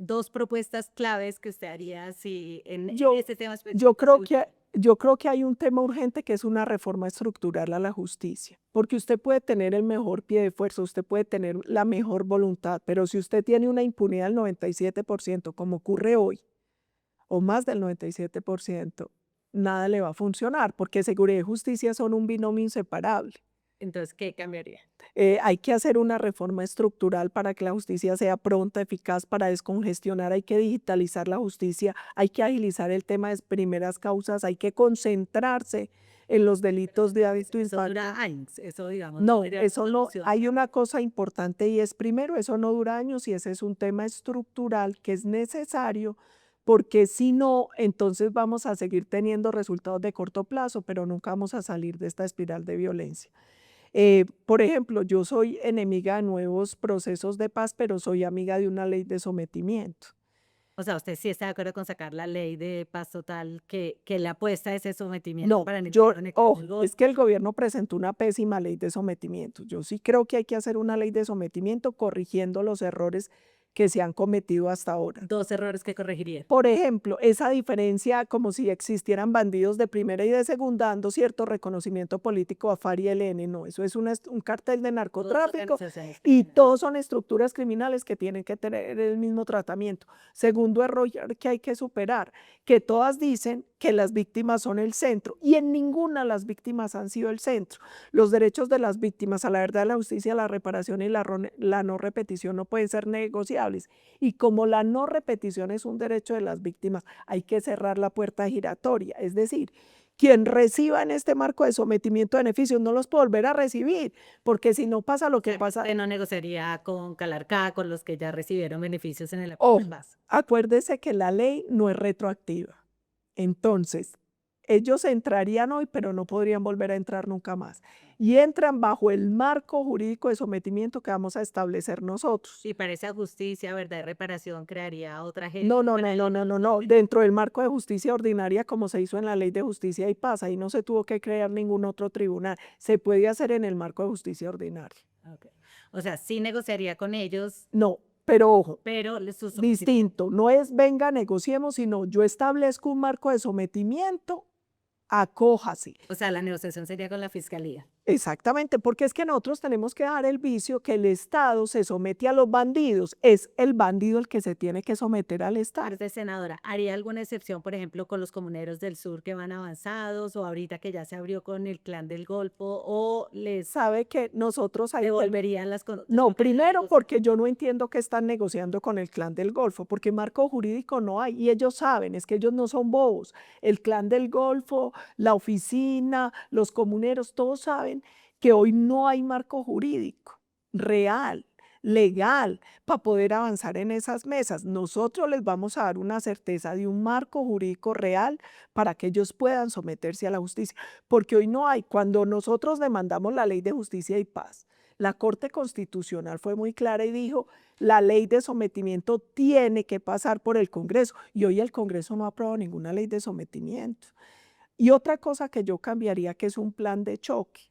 Dos propuestas claves que usted haría si en Yo, este tema yo creo específico. yo creo que hay un tema urgente que es una reforma estructural a la justicia, porque usted puede tener el mejor pie de fuerza, usted puede tener la mejor voluntad, pero si usted tiene una impunidad del 97%, como ocurre hoy, o más del 97%, nada le va a funcionar, porque seguridad y justicia son un binomio inseparable. Entonces, ¿qué cambiaría? Hay que hacer una reforma estructural para que la justicia sea pronta, eficaz, para descongestionar, hay que digitalizar la justicia, hay que agilizar el tema de primeras causas, hay que concentrarse en los delitos de hábito Eso impacto. dura años, eso digamos. No, sería eso no, solución. hay una cosa importante y es primero, eso no dura años y ese es un tema estructural que es necesario porque si no, entonces vamos a seguir teniendo resultados de corto plazo, pero nunca vamos a salir de esta espiral de violencia. Por ejemplo, yo soy enemiga de nuevos procesos de paz, pero soy amiga de una ley de sometimiento. O sea, usted sí está de acuerdo con sacar la ley de paz total que le apuesta a ese sometimiento No, para yo, conectar el golpe. es que el gobierno presentó una pésima ley de sometimiento. Yo sí creo que hay que hacer una ley de sometimiento corrigiendo los errores que se han cometido hasta ahora. Dos errores que corregiría. Por ejemplo, esa diferencia como si existieran bandidos de primera y de segunda dando cierto reconocimiento político a FARC y ELN, no, eso es un cartel de narcotráfico y todos son estructuras criminales que tienen que tener el mismo tratamiento. Segundo error que hay que superar, que todas dicen que las víctimas son el centro y en ninguna las víctimas han sido el centro. Los derechos de las víctimas a la verdad, la justicia, la reparación y la no repetición no pueden ser negociables. Y como la no repetición es un derecho de las víctimas, hay que cerrar la puerta giratoria. Es decir, quien reciba en este marco de sometimiento de beneficios no los puede volver a recibir, porque si no pasa lo que pasa. Usted no negociaría con Calarcá, con los que ya recibieron beneficios en el Oh, acuerdo de paz. acuérdese que la ley no es retroactiva. Entonces, ellos entrarían hoy, pero no podrían volver a entrar nunca más. Y entran bajo el marco jurídico de sometimiento que vamos a establecer nosotros. Y para esa justicia, verdad y reparación crearía otra gente. No, no. Dentro del marco de justicia ordinaria, como se hizo en la Ley de Justicia y Paz, ahí no se tuvo que crear ningún otro tribunal. Se puede hacer en el marco de justicia ordinaria. Okay. O sea, sí negociaría con ellos, No, pero ojo, pero distinto. No es venga, negociemos, sino yo establezco un marco de sometimiento, acójase. O sea, la negociación sería con la fiscalía. Exactamente, porque es que nosotros tenemos que dejar el vicio que el Estado se somete a los bandidos. Es el bandido el que se tiene que someter al Estado. Parte senadora, ¿haría alguna excepción, por ejemplo, con los comuneros del sur que van avanzados o ahorita que ya se abrió con el clan del Golfo o les Sabe que nosotros ahí devolverían las No, primero porque yo no entiendo qué están negociando con el clan del Golfo, porque marco jurídico no hay y ellos saben, es que ellos no son bobos. El clan del Golfo, la oficina, los comuneros, todos saben que hoy no hay marco jurídico real, legal, para poder avanzar en esas mesas. Nosotros les vamos a dar una certeza de un marco jurídico real para que ellos puedan someterse a la justicia, porque hoy no hay. Cuando nosotros demandamos la Ley de Justicia y Paz, la Corte Constitucional fue muy clara y dijo, la ley de sometimiento tiene que pasar por el Congreso. Y hoy el Congreso no ha aprobado ninguna ley de sometimiento. Y otra cosa que yo cambiaría, que es un plan de choque.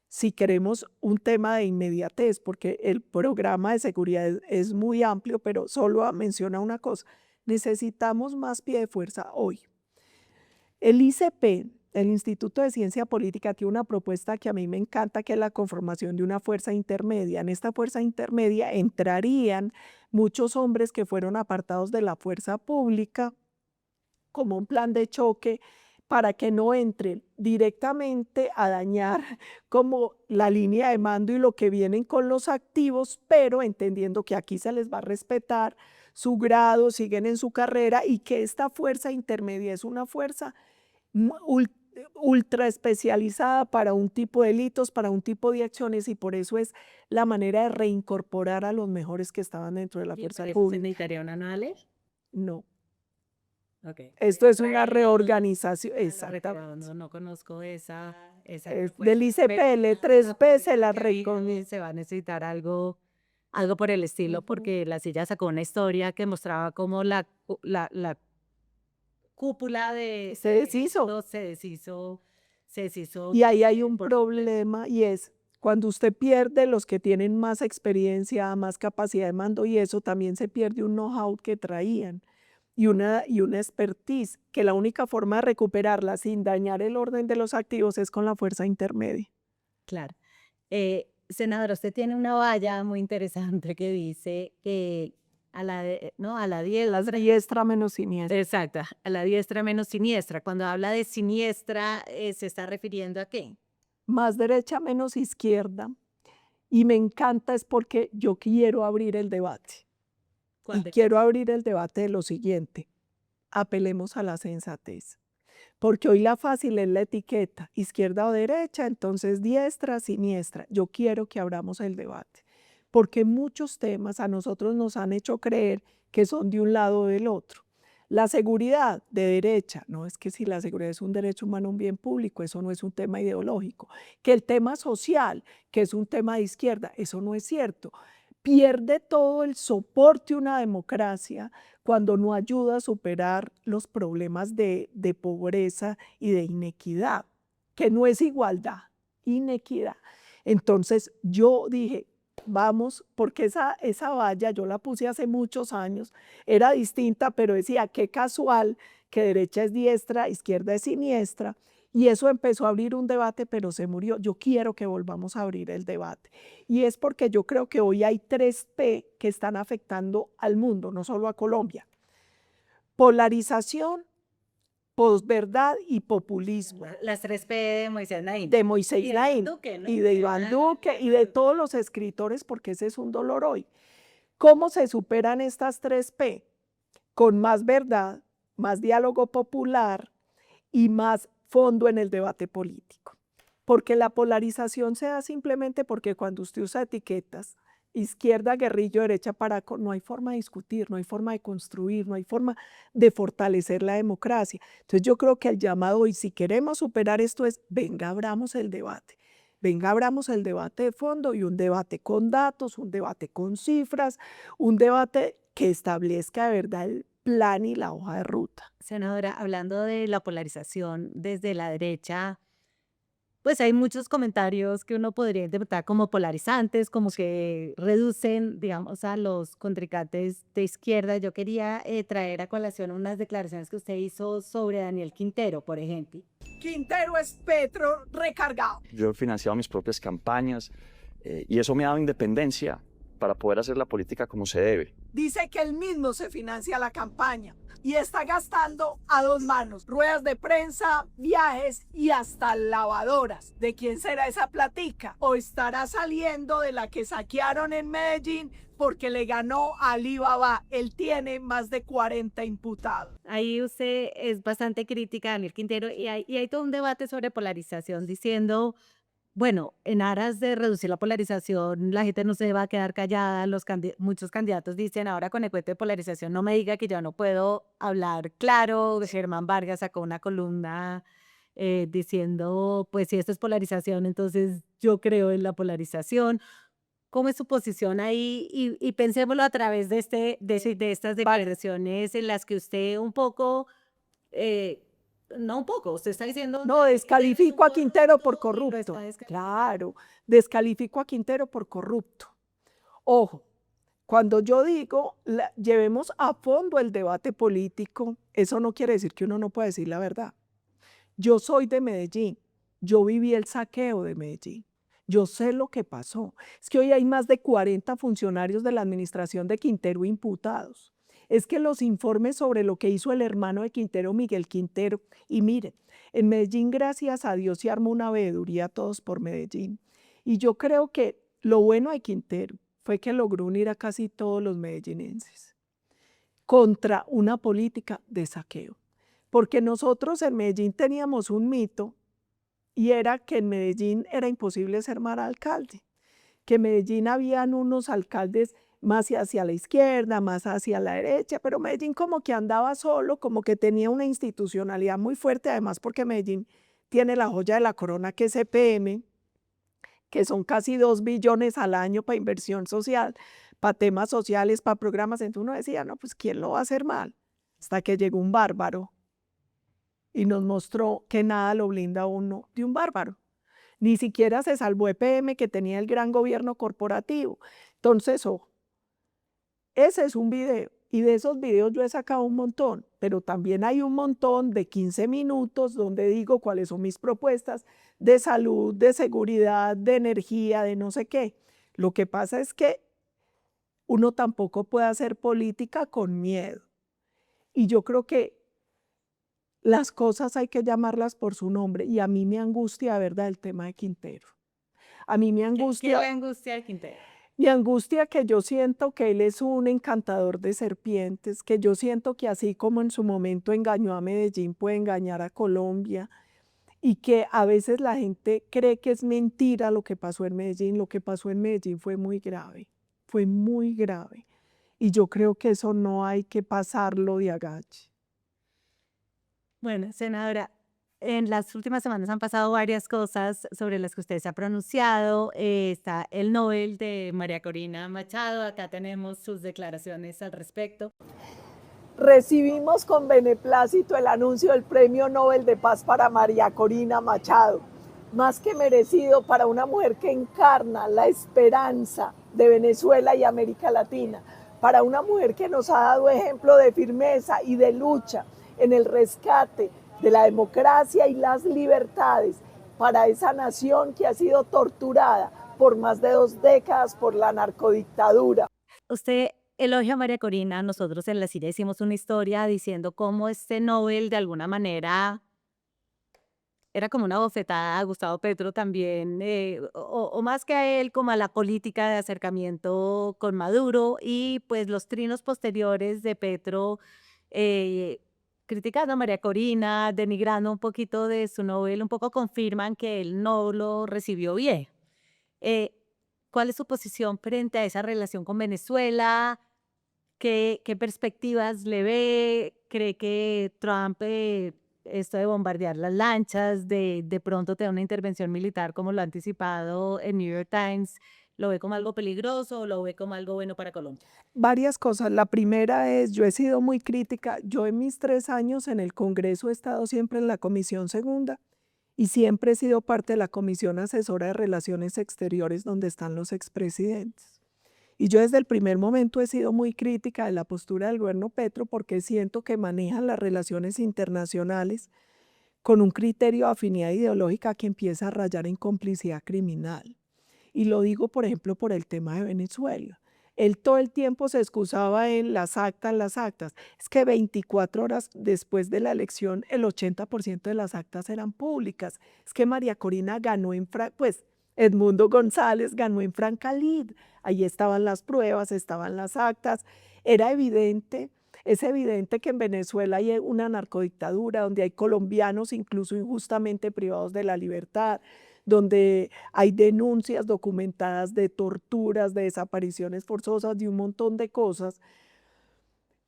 Si queremos un tema de inmediatez, porque el programa de seguridad es muy amplio, pero solo menciona una cosa, necesitamos más pie de fuerza hoy. El ICP, el Instituto de Ciencia Política, tiene una propuesta que a mí me encanta, que es la conformación de una fuerza intermedia. En esta fuerza intermedia entrarían muchos hombres que fueron apartados de la fuerza pública como un plan de choque para que no entren directamente a dañar como la línea de mando y lo que vienen con los activos, pero entendiendo que aquí se les va a respetar su grado, siguen en su carrera y que esta fuerza intermedia es una fuerza ultra especializada para un tipo de delitos, para un tipo de acciones y por eso es la manera de reincorporar a los mejores que estaban dentro de la fuerza pública. ¿Necesitaría una nueva ley? No. Okay. Esto es una reorganización, exactamente. No conozco esa del ICPL 3P se la se va a necesitar algo algo por el estilo, Ujú. porque La Silla sacó una historia que mostraba cómo la cúpula Se deshizo. se deshizo. Y ahí hay un por- problema y es cuando usted pierde los que tienen más experiencia, más capacidad de mando y eso también se pierde un know-how que traían y una expertise que la única forma de recuperarla sin dañar el orden de los activos es con la fuerza intermedia. Claro. Senadora, usted tiene una valla muy interesante que dice que ¿no? A la La diestra. diestra menos siniestra. Exacto, a la diestra menos siniestra. Cuando habla de siniestra, ¿se está refiriendo a qué? Más derecha menos izquierda. Y me encanta es porque yo quiero abrir el debate. ¿Cuál Y de- quiero abrir el debate de lo siguiente. Apelemos a la sensatez. Porque hoy la fácil es la etiqueta, izquierda o derecha, entonces diestra, siniestra. Yo quiero que abramos el debate, porque muchos temas a nosotros nos han hecho creer que son de un lado o del otro. La seguridad de derecha, no es que si la seguridad es un derecho humano, un bien público, eso no es un tema ideológico. Que el tema social, que es un tema de izquierda, eso no es cierto. Pierde todo el soporte una democracia cuando no ayuda a superar los problemas de pobreza y de inequidad, que no es igualdad, inequidad. Entonces yo dije, vamos, porque esa valla yo la puse hace muchos años, era distinta, pero decía, qué casual que derecha es diestra, izquierda es siniestra, y eso empezó a abrir un debate, pero se murió. Yo quiero que volvamos a abrir el debate. Y es porque yo creo que hoy hay 3P que están afectando al mundo, no solo a Colombia. Polarización, posverdad y populismo. Las 3P de Moisés Naim. De Moisés Y de Naim Duque, ¿no? y de Iván Duque y de todos los escritores, porque ese es un dolor hoy. ¿Cómo se superan estas 3P? Con más verdad, más diálogo popular y más fondo en el debate político. Porque la polarización se da simplemente porque cuando usted usa etiquetas, izquierda, guerrillo, derecha, paraco, no hay forma de discutir, no hay forma de construir, no hay forma de fortalecer la democracia. Entonces yo creo que el llamado hoy, si queremos superar esto, es venga, abramos el debate. Venga, abramos el debate de fondo y un debate con datos, un debate con cifras, un debate que establezca de verdad el plan y la hoja de ruta. Senadora, hablando de la polarización desde la derecha, pues hay muchos comentarios que uno podría interpretar como polarizantes, como que reducen, digamos, a los contrincantes de izquierda. Yo quería traer a colación unas declaraciones que usted hizo sobre Daniel Quintero, por ejemplo. Quintero es Petro recargado. Yo he financiado mis propias campañas y eso me ha dado independencia para poder hacer la política como se debe. Dice que él mismo se financia la campaña y está gastando a dos manos, ruedas de prensa, viajes y hasta lavadoras. ¿De quién será esa platica? ¿O estará saliendo de la que saquearon en Medellín porque le ganó a Alibaba? Él tiene más de 40 imputados. Ahí usted es bastante crítica, Daniel Quintero, y hay todo un debate sobre polarización diciendo, bueno, en aras de reducir la polarización, la gente no se va a quedar callada. Muchos candidatos dicen, ahora con el cuento de polarización, no me diga que yo no puedo hablar claro. Germán Vargas sacó una columna diciendo, pues si esto es polarización, entonces yo creo en la polarización. ¿Cómo es su posición ahí? Y pensémoslo a través de estas declaraciones en las que usted un poco, eh, no un poco, usted está diciendo... No, descalifico a Quintero por Lo corrupto. está descalificando. Claro, descalifico a Quintero por corrupto. Ojo, cuando yo digo llevemos a fondo el debate político, eso no quiere decir que uno no pueda decir la verdad. Yo soy de Medellín, yo viví el saqueo de Medellín, yo sé lo que pasó. Es que hoy hay más de 40 funcionarios de la administración de Quintero imputados. Es que los informes sobre lo que hizo el hermano de Quintero, Miguel Quintero, y miren, en Medellín, gracias a Dios, se armó una veeduría todos por Medellín. Y yo creo que lo bueno de Quintero fue que logró unir a casi todos los medellinenses contra una política de saqueo. Porque nosotros en Medellín teníamos un mito y era que en Medellín era imposible ser mal alcalde, que en Medellín habían unos alcaldes más hacia la izquierda, más hacia la derecha, pero Medellín como que andaba solo, como que tenía una institucionalidad muy fuerte, además porque Medellín tiene la joya de la corona que es EPM, que son casi 2 billones al año para inversión social, para temas sociales, para programas. Entonces uno decía, no, pues ¿quién lo va a hacer mal? Hasta que llegó un bárbaro y nos mostró que nada lo blinda a uno de un bárbaro. Ni siquiera se salvó EPM, que tenía el gran gobierno corporativo. Entonces, ojo, ese es un video. Y de esos videos yo he sacado un montón, pero también hay un montón de 15 minutos donde digo cuáles son mis propuestas de salud, de seguridad, de energía, de no sé qué. Lo que pasa es que uno tampoco puede hacer política con miedo. Y yo creo que las cosas hay que llamarlas por su nombre. Y a mí me angustia, ¿verdad?, el tema de Quintero. A mí me ¿Qué angustia... le angustia al Quintero? Me angustia que yo siento que él es un encantador de serpientes, que yo siento que así como en su momento engañó a Medellín, puede engañar a Colombia, y que a veces la gente cree que es mentira lo que pasó en Medellín. Lo que pasó en Medellín fue muy grave, fue muy grave. Y yo creo que eso no hay que pasarlo de agache. Bueno, senadora, en las últimas semanas han pasado varias cosas sobre las que usted se ha pronunciado. Está el Nobel de María Corina Machado. Acá tenemos sus declaraciones al respecto. Recibimos con beneplácito el anuncio del Premio Nobel de Paz para María Corina Machado, más que merecido para una mujer que encarna la esperanza de Venezuela y América Latina, para una mujer que nos ha dado ejemplo de firmeza y de lucha en el rescate de la democracia y las libertades, para esa nación que ha sido torturada por más de 2 décadas por la narcodictadura. Usted elogia a María Corina. Nosotros en La Silla hicimos una historia diciendo cómo este Nobel de alguna manera era como una bofetada a Gustavo Petro también, o más que a él, como a la política de acercamiento con Maduro, y pues los trinos posteriores de Petro eh, criticando a María Corina, denigrando un poquito de su Nobel, un poco confirman que él no lo recibió bien. Eh, ¿Cuál es su posición frente a esa relación con Venezuela? ¿Qué perspectivas le ve? ¿Cree que Trump, esto de bombardear las lanchas, de pronto tener una intervención militar como lo ha anticipado en New York Times, lo ve como algo peligroso o lo ve como algo bueno para Colombia? Varias cosas. La primera es, yo he sido muy crítica. Yo en mis 3 años en el Congreso he estado siempre en la Comisión Segunda y siempre he sido parte de la Comisión Asesora de Relaciones Exteriores, donde están los expresidentes. Y yo desde el primer momento he sido muy crítica de la postura del gobierno Petro, porque siento que manejan las relaciones internacionales con un criterio de afinidad ideológica que empieza a rayar en complicidad criminal. Y lo digo, por ejemplo, por el tema de Venezuela. Él todo el tiempo se excusaba en las actas, las actas. Es que 24 horas después de la elección, el 80% de las actas eran públicas. Es que María Corina ganó pues Edmundo González ganó en Francalid. Ahí estaban las pruebas, estaban las actas. Era evidente, es evidente que en Venezuela hay una narcodictadura donde hay colombianos incluso injustamente privados de la libertad, donde hay denuncias documentadas de torturas, de desapariciones forzosas, de un montón de cosas.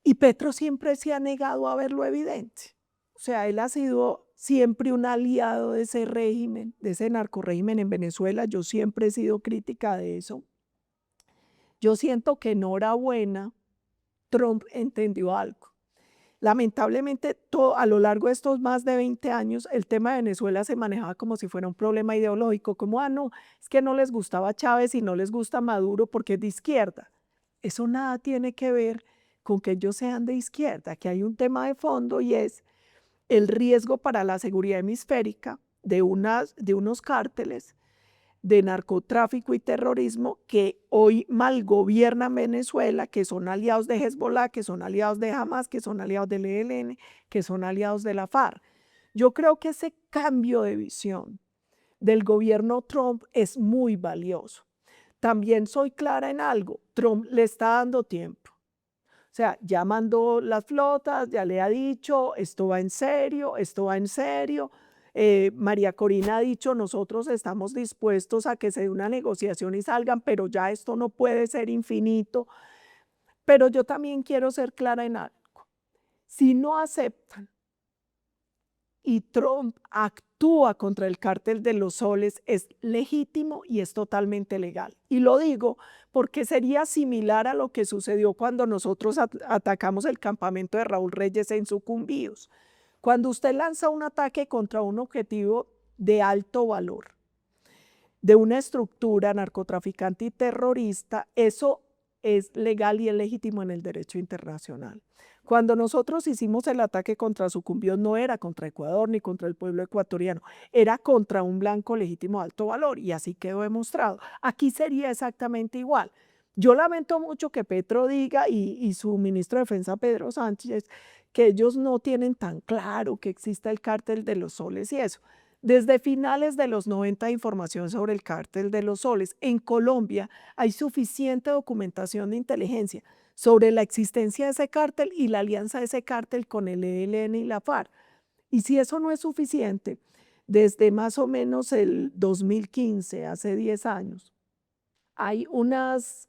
Y Petro siempre se ha negado a ver lo evidente. O sea, él ha sido siempre un aliado de ese régimen, de ese narcorrégimen en Venezuela. Yo siempre he sido crítica de eso. Yo siento que enhorabuena, Trump entendió algo. Lamentablemente, a lo largo de estos más de 20 años, el tema de Venezuela se manejaba como si fuera un problema ideológico, como, no, es que no les gustaba Chávez y no les gusta Maduro porque es de izquierda. Eso nada tiene que ver con que ellos sean de izquierda, que hay un tema de fondo y es el riesgo para la seguridad hemisférica de unos cárteles de narcotráfico y terrorismo que hoy malgobiernan Venezuela, que son aliados de Hezbollah, que son aliados de Hamas, que son aliados del ELN, que son aliados de la FARC. Yo creo que ese cambio de visión del gobierno Trump es muy valioso. También soy clara en algo, Trump le está dando tiempo. O sea, ya mandó las flotas, ya le ha dicho, esto va en serio, esto va en serio. María Corina ha dicho, nosotros estamos dispuestos a que se dé una negociación y salgan, pero ya esto no puede ser infinito. Pero yo también quiero ser clara en algo. Si no aceptan y Trump actúa contra el cártel de los soles es legítimo y es totalmente legal. Y lo digo porque sería similar a lo que sucedió cuando nosotros atacamos el campamento de Raúl Reyes en Sucumbíos. Cuando usted lanza un ataque contra un objetivo de alto valor, de una estructura narcotraficante y terrorista, eso es legal y es legítimo en el derecho internacional. Cuando nosotros hicimos el ataque contra Sucumbíos no era contra Ecuador ni contra el pueblo ecuatoriano, era contra un blanco legítimo de alto valor y así quedó demostrado. Aquí sería exactamente igual. Yo lamento mucho que Petro diga y su ministro de Defensa Pedro Sánchez que ellos no tienen tan claro que exista el cártel de los soles y eso. Desde finales de los 90 hay información sobre el cártel de los soles. En Colombia hay suficiente documentación de inteligencia sobre la existencia de ese cártel y la alianza de ese cártel con el ELN y la FARC. Y si eso no es suficiente, desde más o menos el 2015, hace 10 años, hay unas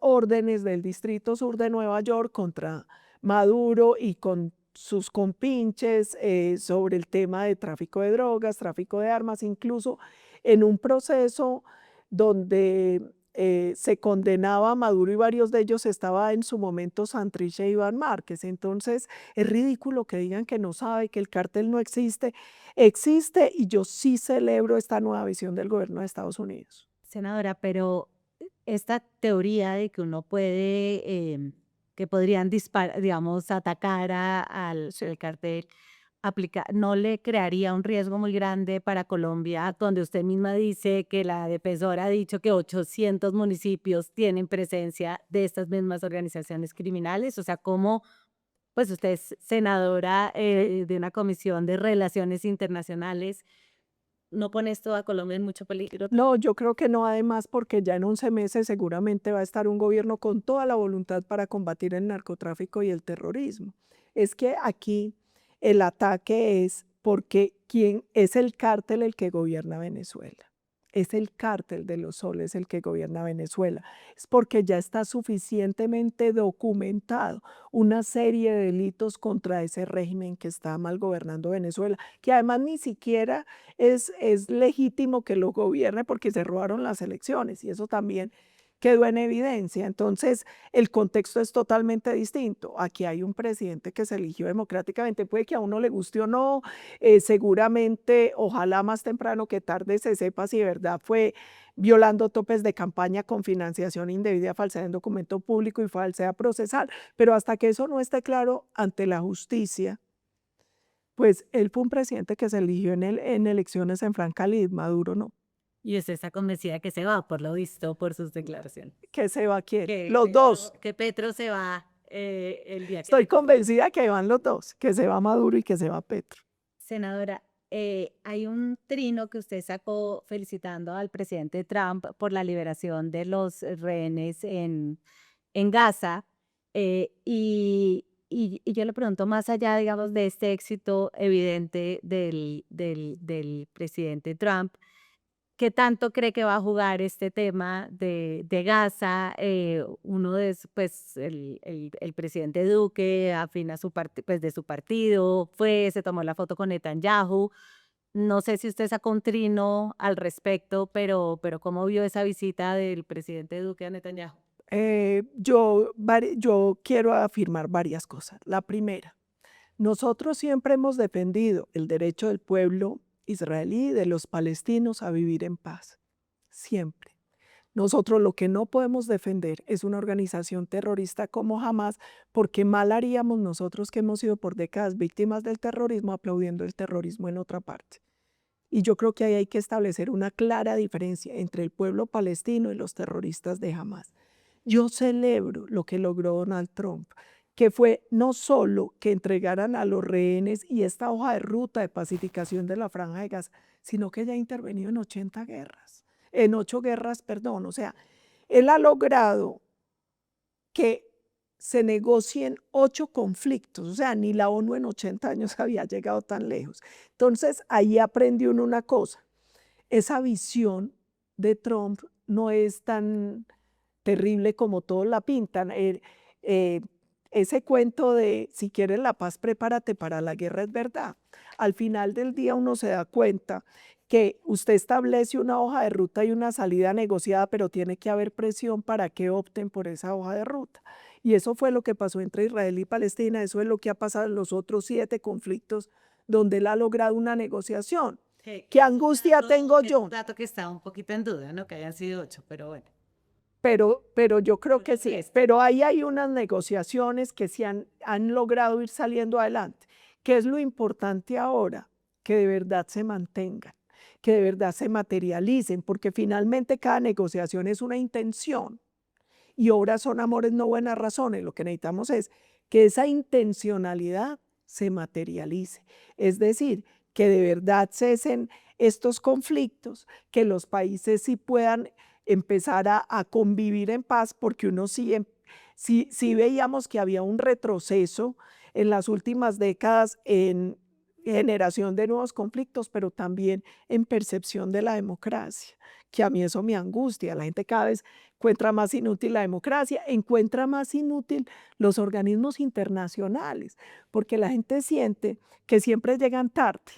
órdenes del Distrito Sur de Nueva York contra Maduro y con sus compinches sobre el tema de tráfico de drogas, tráfico de armas, incluso en un proceso donde se condenaba a Maduro y varios de ellos estaba en su momento Santrich e Iván Márquez. Entonces es ridículo que digan que no sabe, que el cártel no existe. Existe y yo sí celebro esta nueva visión del gobierno de Estados Unidos. Senadora, pero esta teoría de que uno puede, que podrían disparar, digamos, atacar al cartel, ¿no le crearía un riesgo muy grande para Colombia, donde usted misma dice que la defensora ha dicho que 800 municipios tienen presencia de estas mismas organizaciones criminales? O sea, ¿cómo, pues usted es senadora de una comisión de relaciones internacionales, no pone esto a Colombia en mucho peligro? No, yo creo que no, además porque ya en 11 meses seguramente va a estar un gobierno con toda la voluntad para combatir el narcotráfico y el terrorismo. Es que aquí el ataque es porque ¿quién es el cártel el que gobierna Venezuela? Es el cártel de los soles el que gobierna Venezuela. Es porque ya está suficientemente documentado una serie de delitos contra ese régimen que está mal gobernando Venezuela, que además ni siquiera es legítimo que lo gobierne porque se robaron las elecciones y eso también quedó en evidencia. Entonces, el contexto es totalmente distinto. Aquí hay un presidente que se eligió democráticamente, puede que a uno le guste o no, seguramente, ojalá más temprano que tarde se sepa si de verdad fue violando topes de campaña con financiación indebida, falsedad en documento público y falsedad procesal, pero hasta que eso no esté claro ante la justicia, pues él fue un presidente que se eligió en elecciones en franca lid, Maduro no. Y usted está convencida que se va, por lo visto, por sus declaraciones. ¿Qué se va quién? Que Los dos. Que Petro se va el día que... Estoy convencida que van los dos, que se va Maduro y que se va Petro. Senadora, hay un trino que usted sacó felicitando al presidente Trump por la liberación de los rehenes en Gaza. Y yo le pregunto, más allá, digamos, de este éxito evidente del presidente Trump, ¿qué tanto cree que va a jugar este tema de Gaza? Uno de, pues, el presidente Duque, afín a pues, de su partido, se tomó la foto con Netanyahu. No sé si usted sacó un trino al respecto, pero ¿cómo vio esa visita del presidente Duque a Netanyahu? Yo quiero afirmar varias cosas. La primera, nosotros siempre hemos defendido el derecho del pueblo israelí, de los palestinos, a vivir en paz. Siempre. Nosotros lo que no podemos defender es una organización terrorista como Hamas, porque mal haríamos nosotros que hemos sido por décadas víctimas del terrorismo aplaudiendo el terrorismo en otra parte. Y yo creo que ahí hay que establecer una clara diferencia entre el pueblo palestino y los terroristas de Hamas. Yo celebro lo que logró Donald Trump, que fue no solo que entregaran a los rehenes y esta hoja de ruta de pacificación de la Franja de Gaza, sino que ya ha intervenido en 80 guerras, en 8 guerras, perdón. O sea, él ha logrado que se negocien 8 conflictos, o sea, ni la ONU en 80 años había llegado tan lejos. Entonces, ahí aprendió uno una cosa, esa visión de Trump no es tan terrible como todos la pintan. ese cuento de si quieres la paz, prepárate para la guerra es verdad. Al final del día uno se da cuenta que usted establece una hoja de ruta y una salida negociada, pero tiene que haber presión para que opten por esa hoja de ruta. Y eso fue lo que pasó entre Israel y Palestina, eso es lo que ha pasado en los otros 7 conflictos donde él ha logrado una negociación. ¿Qué angustia tengo yo? Un dato que está un poquito en duda, ¿no? Que hayan sido 8, pero bueno. Pero yo creo que sí, pero ahí hay unas negociaciones que sí han logrado ir saliendo adelante. ¿Qué es lo importante ahora? Que de verdad se mantengan, que de verdad se materialicen, porque finalmente cada negociación es una intención y obras son amores, no buenas razones. Lo que necesitamos es que esa intencionalidad se materialice, es decir, que de verdad cesen estos conflictos, que los países sí puedan empezar a convivir en paz, porque uno sí veíamos que había un retroceso en las últimas décadas en generación de nuevos conflictos, pero también en percepción de la democracia, que a mí eso me angustia. La gente cada vez encuentra más inútil la democracia, encuentra más inútil los organismos internacionales, porque la gente siente que siempre llegan tarde.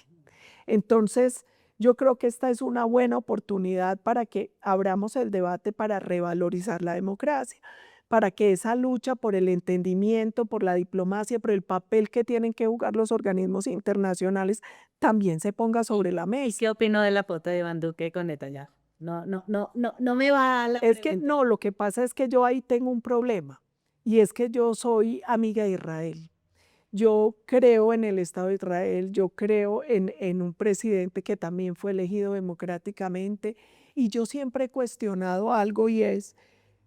Entonces, yo creo que esta es una buena oportunidad para que abramos el debate para revalorizar la democracia, para que esa lucha por el entendimiento, por la diplomacia, por el papel que tienen que jugar los organismos internacionales, también se ponga sobre la mesa. ¿Qué opino de la foto de Iván Duque con Netanyahu? No me va a la Es que pregunta. no, lo que pasa es que yo ahí tengo un problema, y es que yo soy amiga de Israel. Yo creo en el Estado de Israel, yo creo en un presidente que también fue elegido democráticamente, y yo siempre he cuestionado algo, y es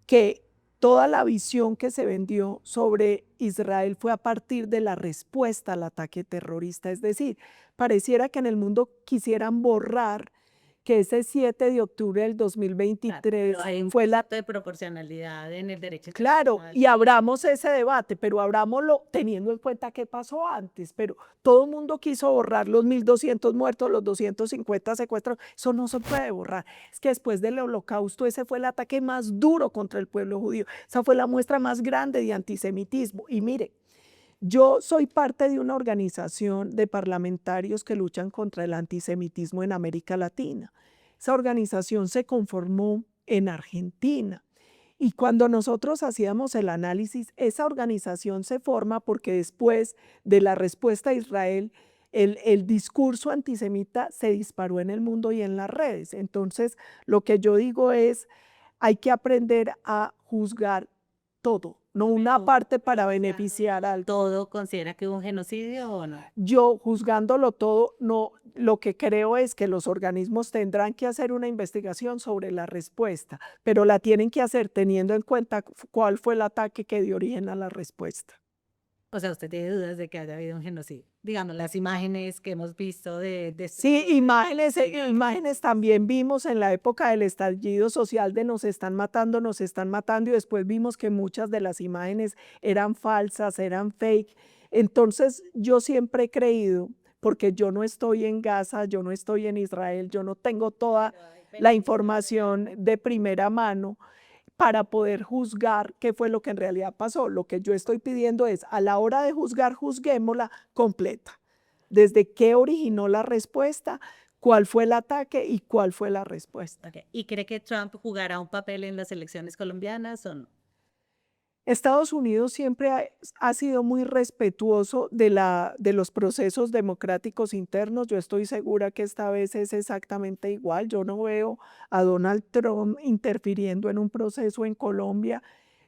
que toda la visión que se vendió sobre Israel fue a partir de la respuesta al ataque terrorista. Es decir, pareciera que en el mundo quisieran borrar que ese 7 de octubre del Claro, 2023 pero hay un fue la... concepto de proporcionalidad en el derecho Claro, internacional. y abramos ese debate, pero abrámoslo teniendo en cuenta qué pasó antes. Pero todo el mundo quiso borrar los 1.200 muertos, los 250 secuestros. Eso no se puede borrar. Es que después del Holocausto ese fue el ataque más duro contra el pueblo judío. Esa fue la muestra más grande de antisemitismo. Y mire, yo soy parte de una organización de parlamentarios que luchan contra el antisemitismo en América Latina. Esa organización se conformó en Argentina. Y cuando nosotros hacíamos el análisis, esa organización se forma porque después de la respuesta a Israel, el discurso antisemita se disparó en el mundo y en las redes. Entonces, lo que yo digo es, hay que aprender a juzgar todo, no una parte para beneficiar al ¿Todo considera que hubo un genocidio o no? Yo, juzgándolo todo, no, lo que creo es que los organismos tendrán que hacer una investigación sobre la respuesta, pero la tienen que hacer teniendo en cuenta cuál fue el ataque que dio origen a la respuesta. O sea, usted tiene dudas de que haya habido un genocidio. Digamos, las imágenes que hemos visto de Sí, imágenes también vimos en la época del estallido social de nos están matando, y después vimos que muchas de las imágenes eran falsas, eran fake. Entonces, yo siempre he creído, porque yo no estoy en Gaza, yo no estoy en Israel, yo no tengo toda la información de primera mano para poder juzgar qué fue lo que en realidad pasó. Lo que yo estoy pidiendo es, a la hora de juzgar, juzguémosla completa. Desde qué originó la respuesta, cuál fue el ataque y cuál fue la respuesta. Okay. ¿Y cree que Trump jugará un papel en las elecciones colombianas o no? Estados Unidos siempre ha sido muy respetuoso de los procesos democráticos internos. Yo estoy segura que esta vez es exactamente igual. Yo no veo a Donald Trump interfiriendo en un proceso en Colombia.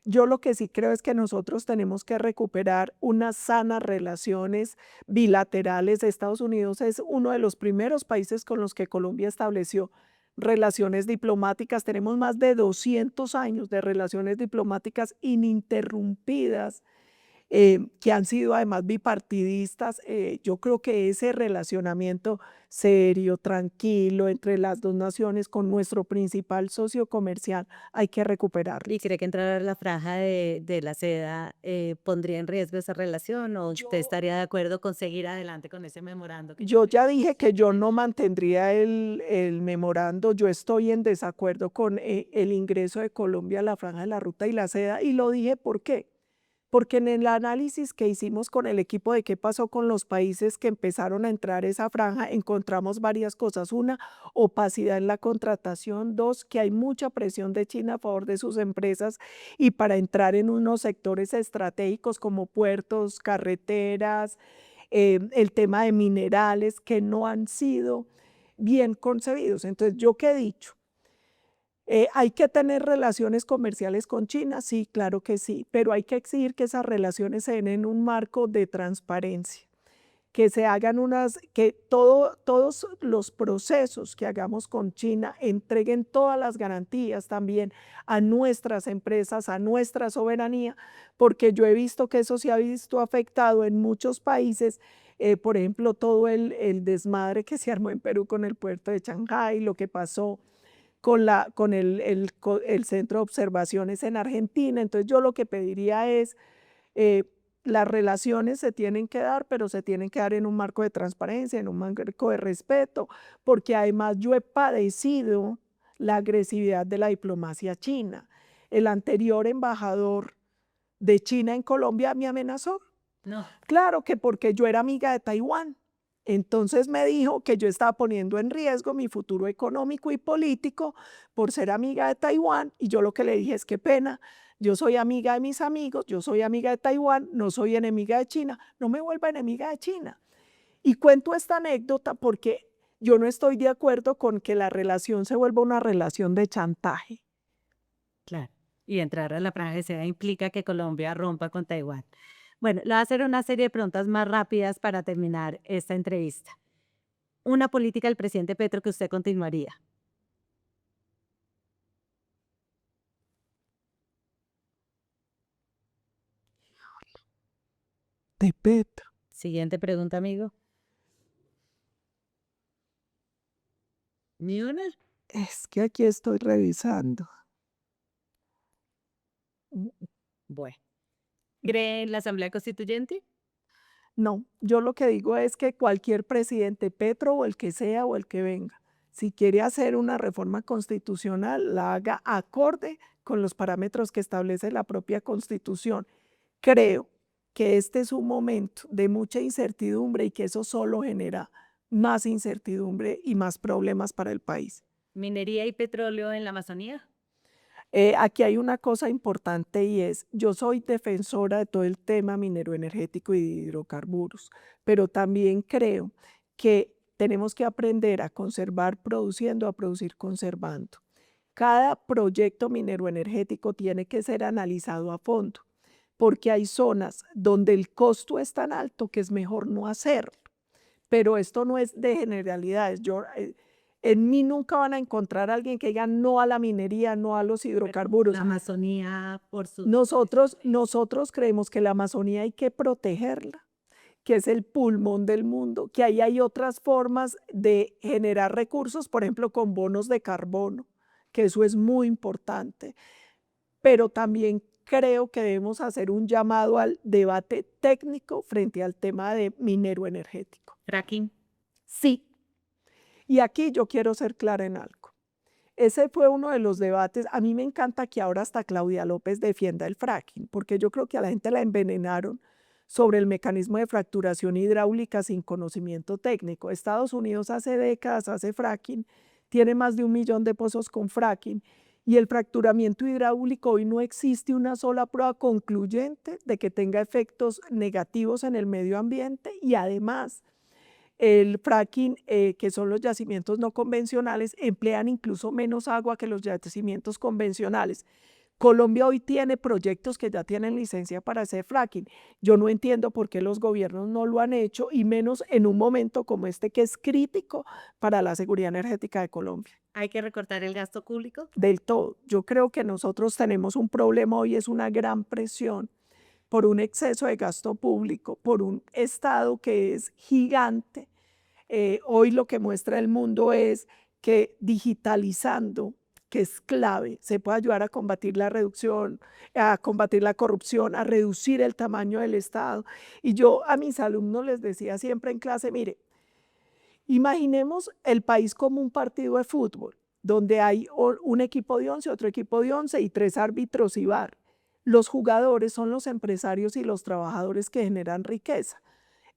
Yo lo que sí creo es que nosotros tenemos que recuperar unas sanas relaciones bilaterales. Estados Unidos es uno de los primeros países con los que Colombia estableció relaciones diplomáticas. Tenemos más de 200 años de relaciones diplomáticas ininterrumpidas, que han sido además bipartidistas. Yo creo que ese relacionamiento serio, tranquilo, entre las dos naciones con nuestro principal socio comercial, hay que recuperarlo. ¿Y cree que entrar a la franja de la seda pondría en riesgo esa relación o usted estaría de acuerdo con seguir adelante con ese memorando? Yo ya dije que yo no mantendría el memorando. Yo estoy en desacuerdo con el ingreso de Colombia a la franja de la ruta y la seda, y lo dije ¿por qué? porque en el análisis que hicimos con el equipo de qué pasó con los países que empezaron a entrar a esa franja, encontramos varias cosas. Una, opacidad en la contratación. Dos, que hay mucha presión de China a favor de sus empresas y para entrar en unos sectores estratégicos como puertos, carreteras, el tema de minerales que no han sido bien concebidos. Entonces, ¿yo qué he dicho? ¿Hay que tener relaciones comerciales con China? Sí, claro que sí, pero hay que exigir que esas relaciones se den en un marco de transparencia, que se hagan que todos los procesos que hagamos con China entreguen todas las garantías también a nuestras empresas, a nuestra soberanía, porque yo he visto que eso se ha visto afectado en muchos países. Por ejemplo, todo el desmadre que se armó en Perú con el puerto de Shanghái, lo que pasó con el centro de observaciones en Argentina. Entonces yo lo que pediría es, las relaciones se tienen que dar, pero se tienen que dar en un marco de transparencia, en un marco de respeto, porque además yo he padecido la agresividad de la diplomacia china. El anterior embajador de China en Colombia me amenazó. No. Claro que porque yo era amiga de Taiwán. Entonces me dijo que yo estaba poniendo en riesgo mi futuro económico y político por ser amiga de Taiwán, y yo lo que le dije es: qué pena, yo soy amiga de mis amigos, yo soy amiga de Taiwán, no soy enemiga de China, no me vuelva enemiga de China. Y cuento esta anécdota porque yo no estoy de acuerdo con que la relación se vuelva una relación de chantaje. Claro. Y entrar a la franja de seda implica que Colombia rompa con Taiwán. Bueno, le voy a hacer una serie de preguntas más rápidas para terminar esta entrevista. Una política del presidente Petro que usted continuaría. De Petro. Siguiente pregunta, amigo. ¿Ni una? Es que aquí estoy revisando. Bueno. ¿Cree en la Asamblea Constituyente? No, yo lo que digo es que cualquier presidente, Petro o el que sea o el que venga, si quiere hacer una reforma constitucional, la haga acorde con los parámetros que establece la propia Constitución. Creo que este es un momento de mucha incertidumbre y que eso solo genera más incertidumbre y más problemas para el país. ¿Minería y petróleo en la Amazonía? Aquí hay una cosa importante y es, yo soy defensora de todo el tema minero energético y de hidrocarburos, pero también creo que tenemos que aprender a conservar produciendo, a producir conservando. Cada proyecto minero energético tiene que ser analizado a fondo, porque hay zonas donde el costo es tan alto que es mejor no hacerlo. Pero esto no es de generalidades. En mí nunca van a encontrar a alguien que diga no a la minería, no a los hidrocarburos. La Amazonía por su... Nosotros creemos que la Amazonía hay que protegerla, que es el pulmón del mundo, que ahí hay otras formas de generar recursos, por ejemplo, con bonos de carbono, que eso es muy importante. Pero también creo que debemos hacer un llamado al debate técnico frente al tema de minero energético. ¿Fracking? Sí. Y aquí yo quiero ser clara en algo. Ese fue uno de los debates. A mí me encanta que ahora hasta Claudia López defienda el fracking, porque yo creo que a la gente la envenenaron sobre el mecanismo de fracturación hidráulica sin conocimiento técnico. Estados Unidos hace décadas hace fracking, tiene más de 1 millón de pozos con fracking, y el fracturamiento hidráulico hoy no existe una sola prueba concluyente de que tenga efectos negativos en el medio ambiente, y además el fracking, que son los yacimientos no convencionales, emplean incluso menos agua que los yacimientos convencionales. Colombia hoy tiene proyectos que ya tienen licencia para hacer fracking. Yo no entiendo por qué los gobiernos no lo han hecho, y menos en un momento como este que es crítico para la seguridad energética de Colombia. ¿Hay que recortar el gasto público? Del todo. Yo creo que nosotros tenemos un problema hoy, es una gran presión por un exceso de gasto público, por un Estado que es gigante. Hoy lo que muestra el mundo es que digitalizando, que es clave, se puede ayudar a combatir la reducción, a combatir la corrupción, a reducir el tamaño del Estado. Y yo a mis alumnos les decía siempre en clase: mire, imaginemos el país como un partido de fútbol, donde hay un equipo de 11, otro equipo de 11 y 3 árbitros y VAR. Los jugadores son los empresarios y los trabajadores que generan riqueza.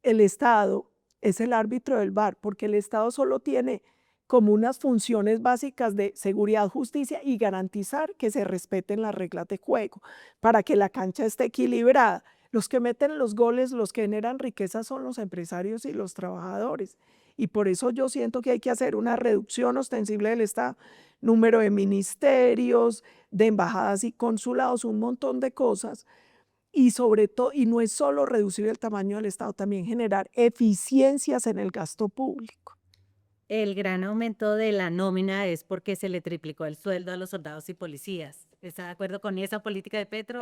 El Estado es el árbitro del VAR, porque el Estado solo tiene como unas funciones básicas de seguridad, justicia y garantizar que se respeten las reglas de juego para que la cancha esté equilibrada. Los que meten los goles, los que generan riqueza son los empresarios y los trabajadores. Y por eso yo siento que hay que hacer una reducción ostensible del Estado, número de ministerios, de embajadas y consulados, un montón de cosas. Y sobre todo, y no es solo reducir el tamaño del Estado, también generar eficiencias en el gasto público. El gran aumento de la nómina es porque se le triplicó el sueldo a los soldados y policías. ¿Está de acuerdo con esa política de Petro?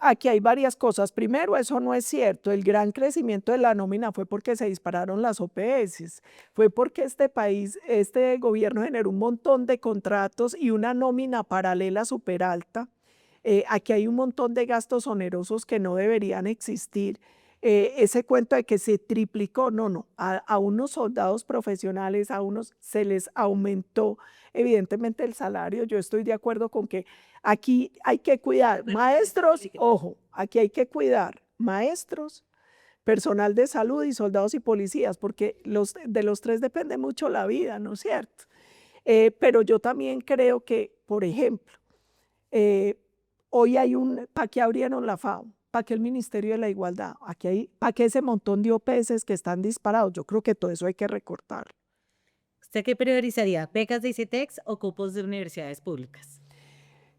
Aquí hay varias cosas. Primero, eso no es cierto. El gran crecimiento de la nómina fue porque se dispararon las OPS. Fue porque este país, este gobierno generó un montón de contratos y una nómina paralela súper alta. Aquí hay un montón de gastos onerosos que no deberían existir. Ese cuento de que se triplicó, no. A unos soldados profesionales, a unos se les aumentó evidentemente el salario. Yo estoy de acuerdo con que aquí hay que cuidar maestros, ojo, aquí hay que cuidar maestros, personal de salud y soldados y policías, porque de los tres depende mucho la vida, ¿no es cierto? Pero yo también creo que, por ejemplo, hoy hay ¿para qué abrieron la FAO? ¿Para qué el Ministerio de la Igualdad? ¿Para qué ese montón de OPS que están disparados? Yo creo que todo eso hay que recortar. ¿Usted qué priorizaría? ¿Becas de ICETEX o cupos de universidades públicas?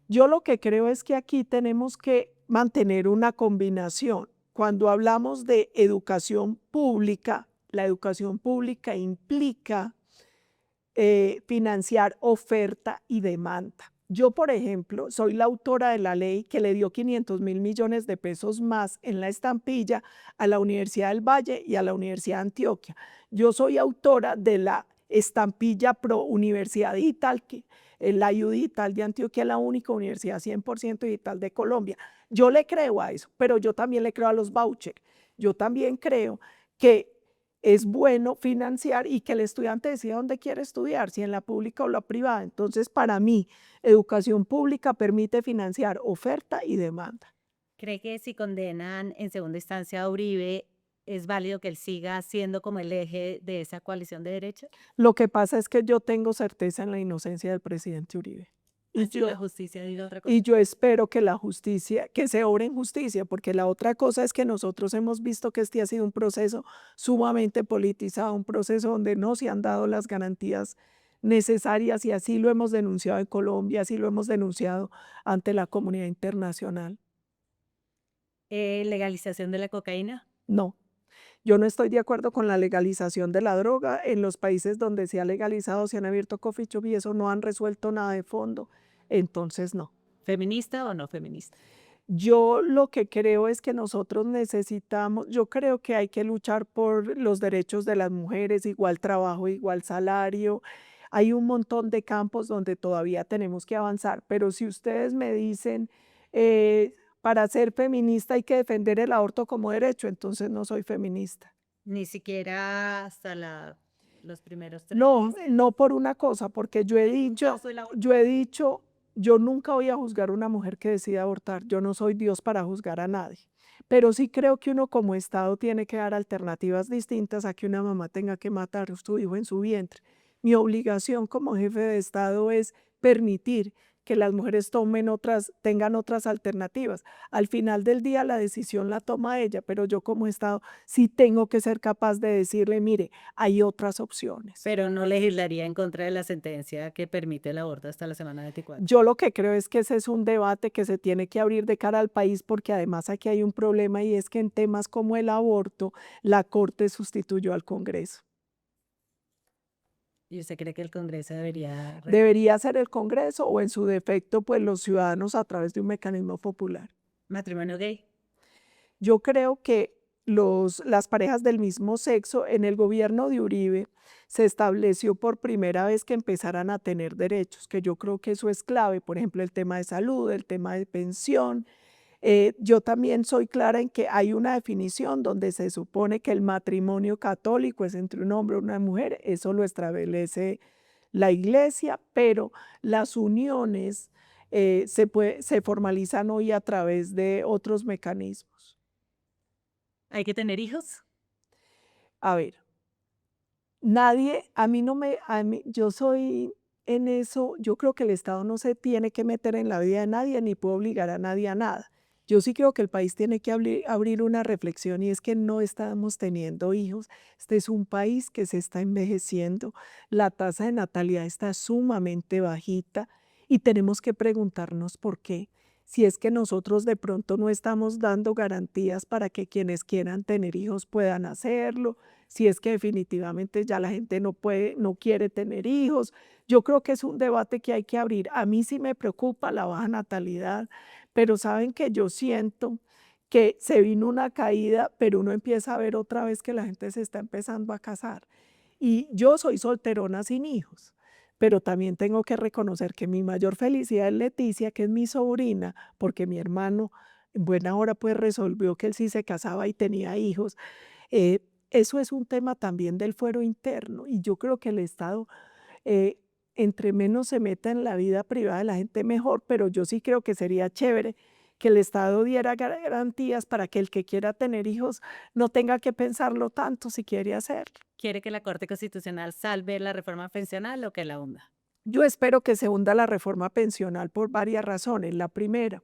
Yo lo que creo es que aquí tenemos que mantener una combinación. Cuando hablamos de educación pública, la educación pública implica financiar oferta y demanda. Yo, por ejemplo, soy la autora de la ley que le dio 500.000 millones de pesos más en la estampilla a la Universidad del Valle y a la Universidad de Antioquia. Yo soy autora de la estampilla pro Universidad Digital, que la IU Digital de Antioquia es la única universidad 100% digital de Colombia. Yo le creo a eso, pero yo también le creo a los vouchers. Yo también creo que es bueno financiar y que el estudiante decida dónde quiere estudiar, si en la pública o la privada. Entonces, para mí, educación pública permite financiar oferta y demanda. ¿Cree que si condenan en segunda instancia a Uribe, es válido que él siga siendo como el eje de esa coalición de derecha? Lo que pasa es que yo tengo certeza en la inocencia del presidente Uribe. Así la justicia diga otra cosa. Y yo espero que la justicia, que se obre en justicia, porque la otra cosa es que nosotros hemos visto que este ha sido un proceso sumamente politizado, un proceso donde no se han dado las garantías necesarias y así lo hemos denunciado en Colombia, así lo hemos denunciado ante la comunidad internacional. ¿Legalización de la cocaína? No, yo no estoy de acuerdo con la legalización de la droga. En los países donde se ha legalizado, se han abierto coffee shop y eso no han resuelto nada de fondo. Entonces, no. ¿Feminista o no feminista? Yo lo que creo es que nosotros necesitamos, yo creo que hay que luchar por los derechos de las mujeres, igual trabajo, igual salario. Hay un montón de campos donde todavía tenemos que avanzar, pero si ustedes me dicen, para ser feminista hay que defender el aborto como derecho, entonces no soy feminista. Ni siquiera hasta los primeros 3 No, meses. no por una cosa, porque yo he dicho, yo nunca voy a juzgar a una mujer que decida abortar. Yo no soy Dios para juzgar a nadie. Pero sí creo que uno como Estado tiene que dar alternativas distintas a que una mamá tenga que matar a su hijo en su vientre. Mi obligación como jefe de Estado es permitir que las mujeres tengan otras alternativas. Al final del día la decisión la toma ella, pero yo como Estado sí tengo que ser capaz de decirle, mire, hay otras opciones. Pero no legislaría en contra de la sentencia que permite el aborto hasta la semana 24. Yo lo que creo es que ese es un debate que se tiene que abrir de cara al país, porque además aquí hay un problema y es que en temas como el aborto, la Corte sustituyó al Congreso. ¿Y usted cree que el Congreso debería? Debería ser el Congreso o en su defecto, pues los ciudadanos a través de un mecanismo popular. ¿Matrimonio gay? Yo creo que las parejas del mismo sexo en el gobierno de Uribe se estableció por primera vez que empezaran a tener derechos, que yo creo que eso es clave, por ejemplo, el tema de salud, el tema de pensión. Yo también soy clara en que hay una definición donde se supone que el matrimonio católico es entre un hombre y una mujer, eso lo establece la Iglesia, pero las uniones se formalizan hoy a través de otros mecanismos. ¿Hay que tener hijos? A ver, nadie, yo soy en eso, yo creo que el Estado no se tiene que meter en la vida de nadie ni puede obligar a nadie a nada. Yo sí creo que el país tiene que abrir una reflexión y es que no estamos teniendo hijos. Este es un país que se está envejeciendo, la tasa de natalidad está sumamente bajita y tenemos que preguntarnos por qué. Si es que nosotros de pronto no estamos dando garantías para que quienes quieran tener hijos puedan hacerlo, si es que definitivamente ya la gente no quiere tener hijos. Yo creo que es un debate que hay que abrir. A mí sí me preocupa la baja natalidad, pero saben que yo siento que se vino una caída, pero uno empieza a ver otra vez que la gente se está empezando a casar. Y yo soy solterona sin hijos, pero también tengo que reconocer que mi mayor felicidad es Leticia, que es mi sobrina, porque mi hermano en buena hora pues resolvió que él sí se casaba y tenía hijos. Eh, Eso es un tema también del fuero interno y yo creo que el Estado, eh, entre menos se meta en la vida privada de la gente, mejor, pero yo sí creo que sería chévere que el Estado diera garantías para que el que quiera tener hijos no tenga que pensarlo tanto si quiere hacerlo. ¿Quiere que la Corte Constitucional salve la reforma pensional o que la hunda? Yo espero que se hunda la reforma pensional por varias razones. La primera,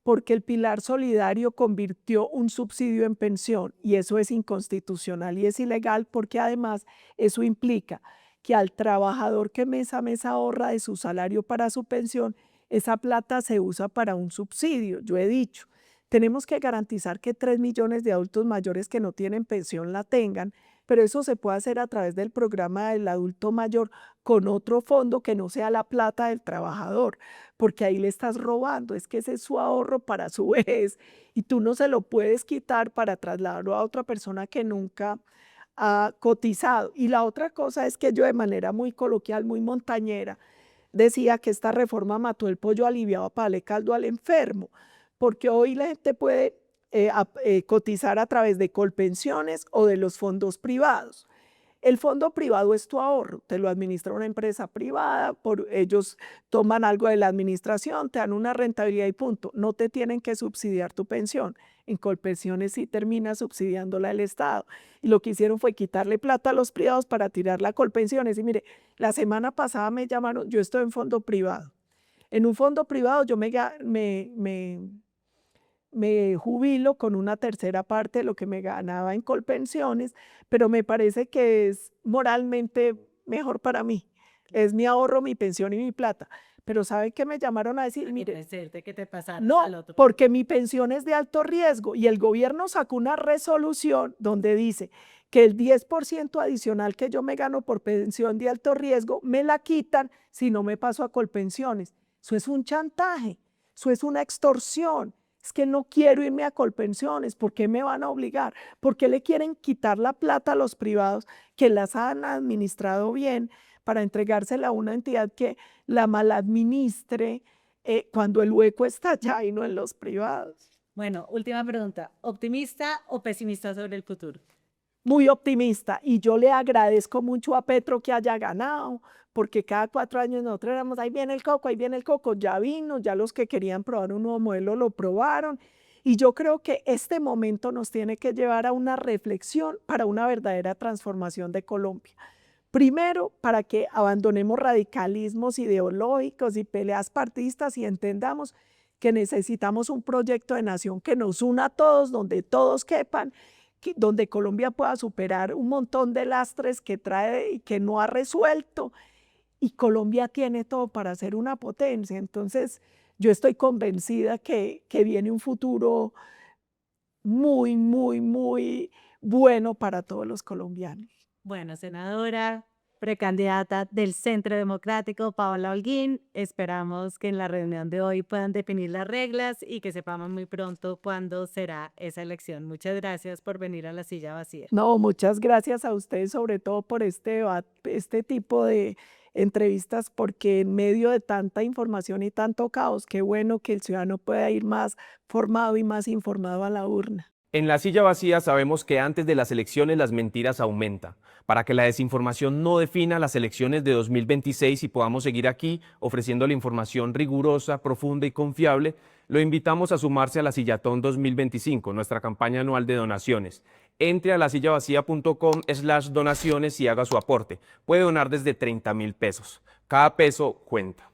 porque el pilar solidario convirtió un subsidio en pensión y eso es inconstitucional y es ilegal porque además eso implica que al trabajador que mes a mes ahorra de su salario para su pensión, esa plata se usa para un subsidio. Yo he dicho, tenemos que garantizar que 3 millones de adultos mayores que no tienen pensión la tengan, pero eso se puede hacer a través del programa del adulto mayor con otro fondo que no sea la plata del trabajador, porque ahí le estás robando, es que ese es su ahorro para su vejez y tú no se lo puedes quitar para trasladarlo a otra persona que nunca ha cotizado. Y la otra cosa es que yo de manera muy coloquial, muy montañera, decía que esta reforma mató el pollo aliviado para darle caldo al enfermo, porque hoy la gente puede cotizar a través de Colpensiones o de los fondos privados. El fondo privado es tu ahorro, te lo administra una empresa privada, ellos toman algo de la administración, te dan una rentabilidad y punto. No te tienen que subsidiar tu pensión. En Colpensiones sí termina subsidiándola el Estado. Y lo que hicieron fue quitarle plata a los privados para tirarla a Colpensiones. Y mire, la semana pasada me llamaron, yo estoy en fondo privado. En un fondo privado yo me jubilo con una tercera parte de lo que me ganaba en Colpensiones, pero me parece que es moralmente mejor para mí. Es mi ahorro, mi pensión y mi plata. Pero ¿saben qué me llamaron a decir? Mire, Decirte que te pasaras no, al otro. porque mi pensión es de alto riesgo y el gobierno sacó una resolución donde dice que el 10% adicional que yo me gano por pensión de alto riesgo me la quitan si no me paso a Colpensiones. Eso es un chantaje, eso es una extorsión. Es que no quiero irme a Colpensiones, ¿por qué me van a obligar? ¿Por qué le quieren quitar la plata a los privados que las han administrado bien para entregársela a una entidad que la maladministre cuando el hueco está allá y no en los privados? Bueno, última pregunta. ¿Optimista o pesimista sobre el futuro? Muy optimista y yo le agradezco mucho a Petro que haya ganado, porque cada 4 años nosotros éramos, ahí viene el coco, ya vino, ya los que querían probar un nuevo modelo lo probaron y yo creo que este momento nos tiene que llevar a una reflexión para una verdadera transformación de Colombia. Primero, para que abandonemos radicalismos ideológicos y peleas partidistas y entendamos que necesitamos un proyecto de nación que nos una a todos, donde todos quepan, donde Colombia pueda superar un montón de lastres que trae y que no ha resuelto. Y Colombia tiene todo para ser una potencia. Entonces, yo estoy convencida que viene un futuro muy, muy, muy bueno para todos los colombianos. Bueno, senadora, precandidata del Centro Democrático, Paola Holguín, esperamos que en la reunión de hoy puedan definir las reglas y que sepamos muy pronto cuándo será esa elección. Muchas gracias por venir a La Silla Vacía. No, muchas gracias a ustedes, sobre todo por este tipo de entrevistas, porque en medio de tanta información y tanto caos, qué bueno que el ciudadano pueda ir más formado y más informado a la urna. En La Silla Vacía sabemos que antes de las elecciones las mentiras aumentan. Para que la desinformación no defina las elecciones de 2026 y podamos seguir aquí ofreciendo la información rigurosa, profunda y confiable, lo invitamos a sumarse a la Sillatón 2025, nuestra campaña anual de donaciones. Entre a lasillavacía.com/donaciones y haga su aporte. Puede donar desde 30.000 pesos. Cada peso cuenta.